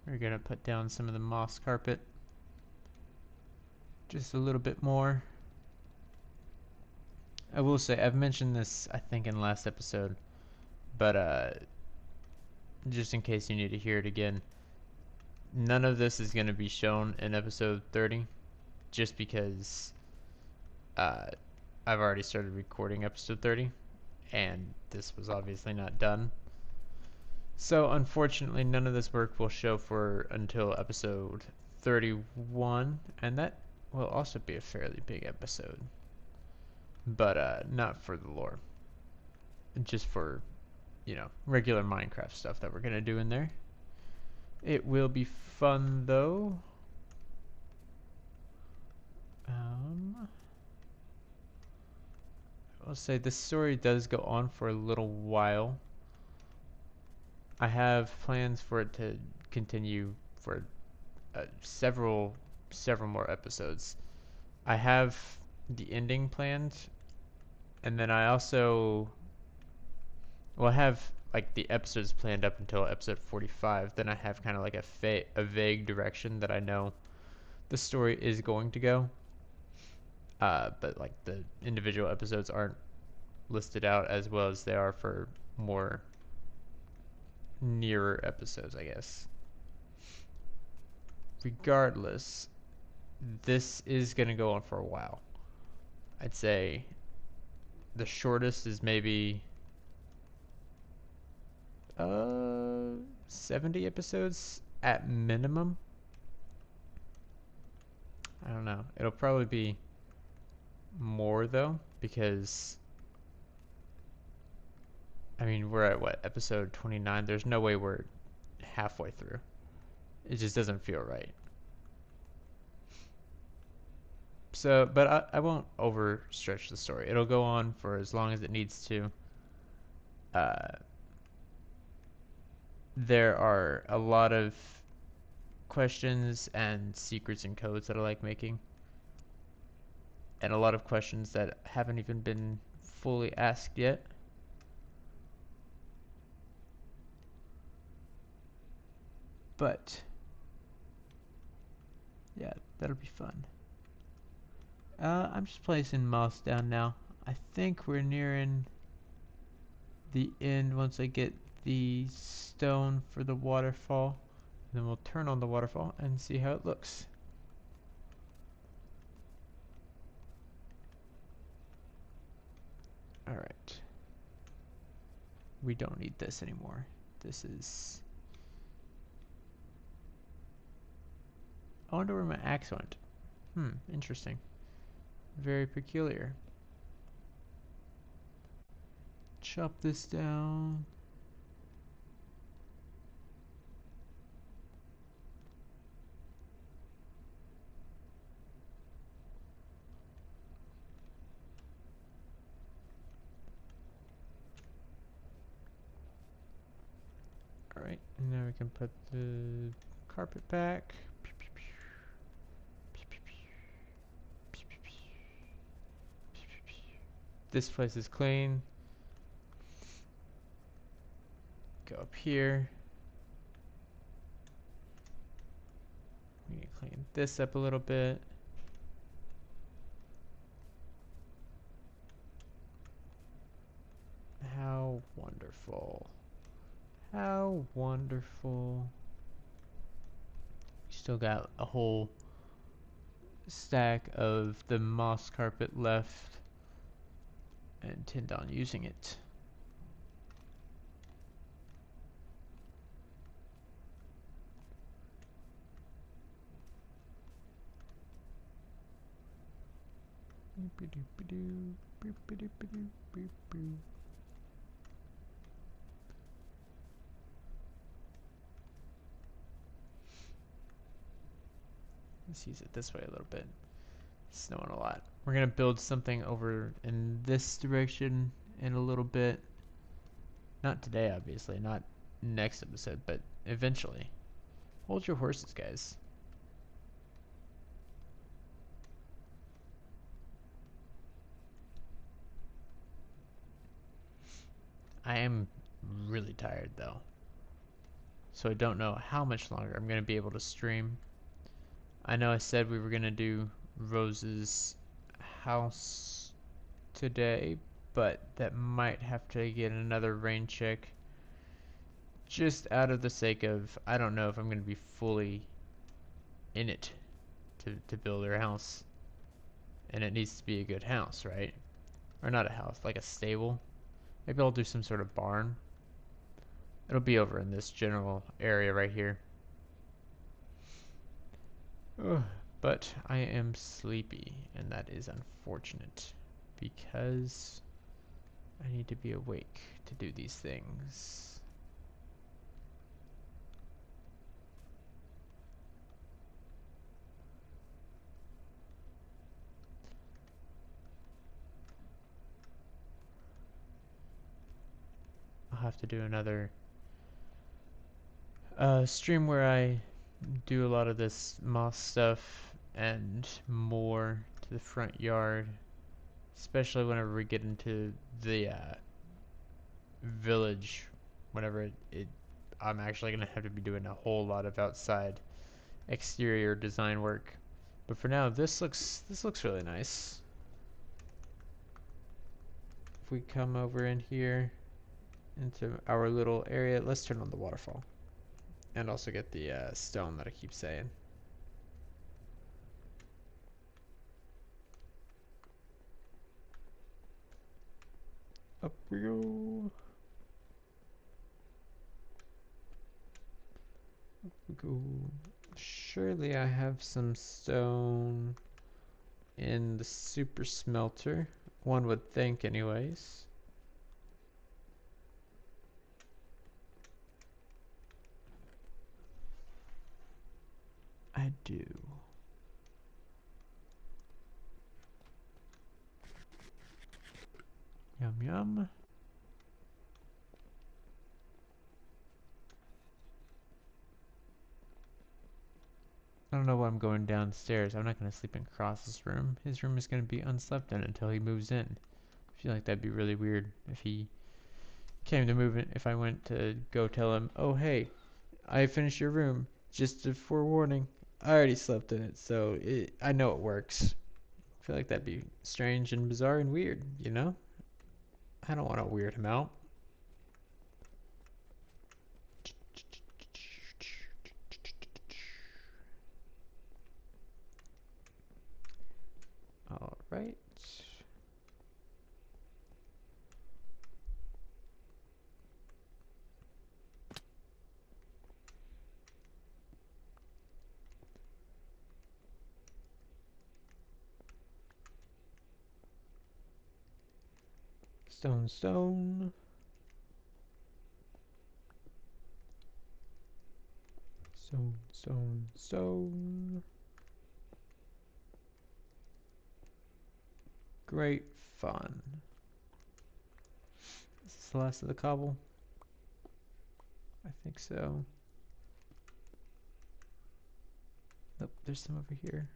We're gonna put down some of the moss carpet, just a little bit more. I will say, I've mentioned this I think in the last episode, but just in case you need to hear it again, none of this is going to be shown in episode 30, just because I've already started recording episode 30, and this was obviously not done. So unfortunately, none of this work will show for until episode 31, and that will also be a fairly big episode. but not for the lore. Just for, regular Minecraft stuff that we're gonna do in there. It will be fun though. I'll say this story does go on for a little while. I have plans for it to continue for several more episodes. I have the ending planned, and then I also I have like the episodes planned up until episode 45. Then I have kind of like a vague direction that I know the story is going to go. But like the individual episodes aren't listed out as well as they are for more nearer episodes, I guess. Regardless, this is going to go on for a while. I'd say the shortest is maybe 70 episodes at minimum. I don't know. It'll probably be more though, because I mean, we're at what, episode 29? There's no way we're halfway through. It just doesn't feel right. So, but I won't overstretch the story. It'll go on for as long as it needs to. There are a lot of questions and secrets and codes that I like making. And a lot of questions that haven't even been fully asked yet. But yeah, that'll be fun. I'm just placing moss down now. I think we're nearing the end once I get the stone for the waterfall. Then we'll turn on the waterfall and see how it looks. Alright. We don't need this anymore. This is... I wonder where my axe went. Interesting. Very peculiar. Chop this down. Alright, and now we can put the carpet back. This place is clean. Go up here. We need to clean this up a little bit. How wonderful. How wonderful. Still got a whole stack of the moss carpet left. And intend on using it. Let's use it this way a little bit. It's snowing a lot. We're gonna build something over in this direction in a little bit. Not today, obviously, not next episode, but eventually. Hold your horses, guys. I am really tired though, so I don't know how much longer I'm gonna be able to stream. I know I said we were gonna do Rose's house today, but that might have to get another rain check, just out of the sake of I don't know if I'm gonna be fully in it to build her house, and it needs to be a good house, right? Or not a house, like a stable. Maybe I'll do some sort of barn. It'll be over in this general area right here. Ugh, but I am sleepy, and that is unfortunate. because I need to be awake to do these things. I'll have to do another stream where I do a lot of this moss stuff and more to the front yard, especially whenever we get into the village. Whenever I'm actually gonna have to be doing a whole lot of outside exterior design work. But for now, this looks really nice. If we come over in here into our little area, let's turn on the waterfall. And also get the stone that I keep saying. Up we go. Up we go. Surely I have some stone in the super smelter. One would think anyways. I do. Yum yum. I don't know why I'm going downstairs. I'm not going to sleep in Cross's room. His room is going to be unslept in until he moves in. I feel like that'd be really weird if he came to move in. If I went to go tell him, oh hey, I finished your room. Just a forewarning. I already slept in it, so I know it works. I feel like that'd be strange and bizarre and weird, you know? I don't want to weird him out. All right. Stone, stone. Stone, stone, stone. Great fun. Is this the last of the cobble? I think so. Nope, there's some over here.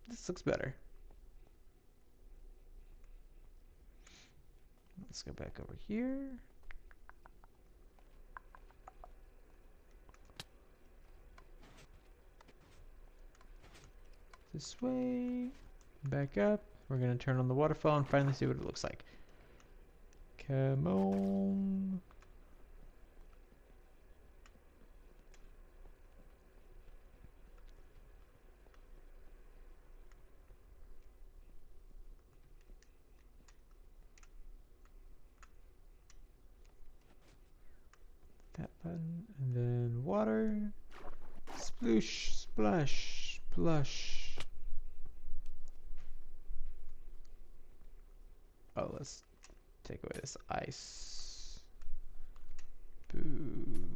This looks better. Let's go back over here. This way. Back up. We're gonna turn on the waterfall and finally see what it looks like. Come on. That button, and then water. Sploosh, splash, splush. Oh, let's take away this ice. Boo.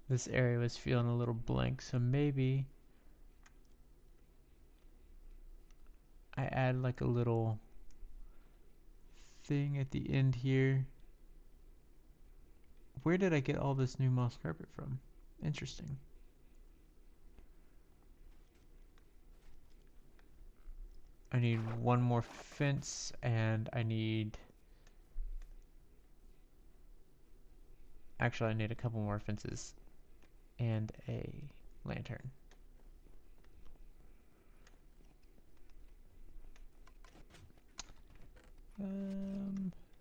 This area was feeling a little blank, so maybe I add like a little thing at the end here. Where did I get all this new moss carpet from? Interesting. I need one more fence, and I need Actually, I need a couple more fences and a lantern.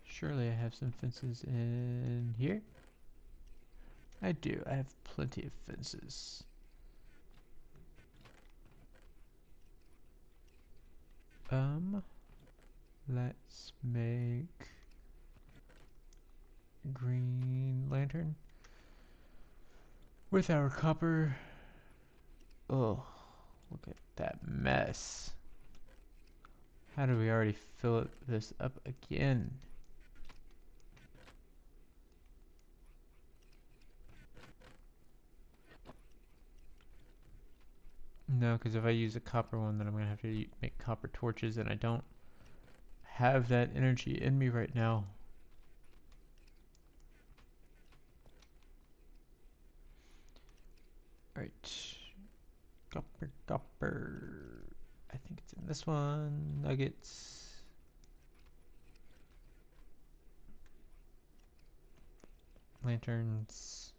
Surely I have some fences in here. I do. I have plenty of fences. Let's make green lantern with our copper. Oh, look at that mess. How do we already fill this up again? No, because if I use a copper one, then I'm going to have to make copper torches, and I don't have that energy in me right now. Right. Copper, copper. I think it's in this one. Nuggets. Lanterns.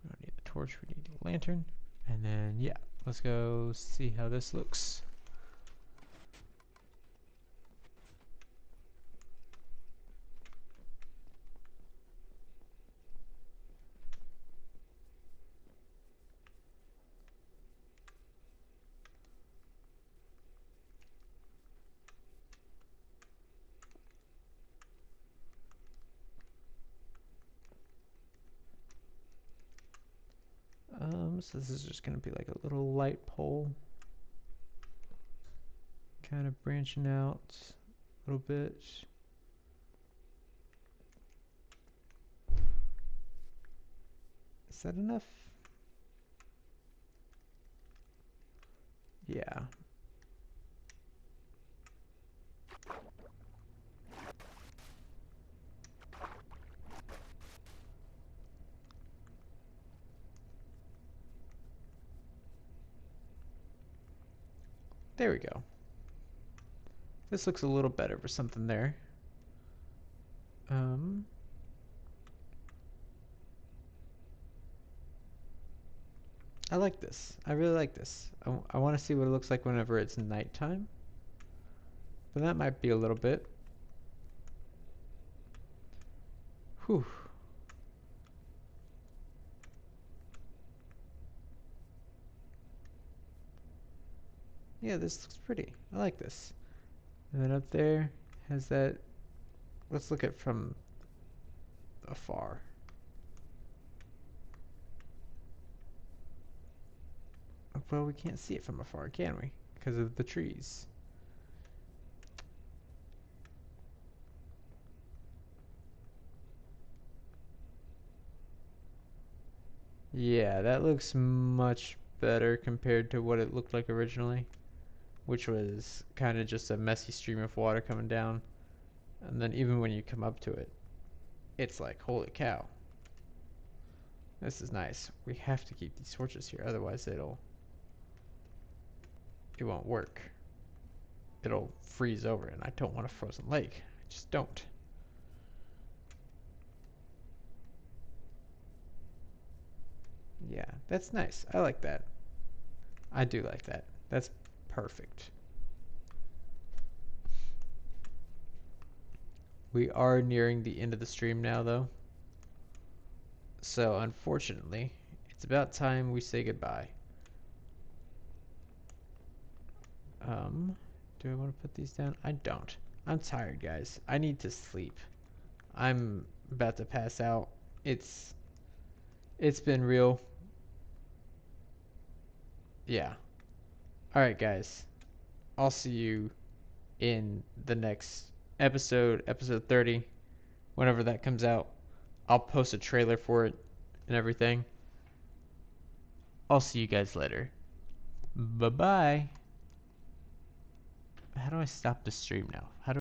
We don't need the torch, we need a lantern. And then, yeah, let's go see how this looks. So this is just going to be like a little light pole. Kind of branching out a little bit. Is that enough? Yeah. There we go. This looks a little better for something there. I like this. I really like this. I want to see what it looks like whenever it's nighttime. But that might be a little bit. Whew. Yeah, this looks pretty. I like this. And then up there has that. Let's look at from afar. Well, we can't see it from afar, can we? Because of the trees. Yeah, that looks much better compared to what it looked like originally, which was kind of just a messy stream of water coming down. And then even when you come up to it, it's like, holy cow. This is nice. We have to keep these torches here, otherwise it won't work. It'll freeze over, and I don't want a frozen lake. I just don't. Yeah, that's nice. I like that. I do like that. That's perfect. We are nearing the end of the stream now, though. So, unfortunately, it's about time we say goodbye. Do I want to put these down? I don't. I'm tired, guys. I need to sleep. I'm about to pass out. It's been real. Yeah. Alright, guys. I'll see you in the next episode 30, whenever that comes out. I'll post a trailer for it and everything. I'll see you guys later. Bye-bye. How do I stop the stream now? How do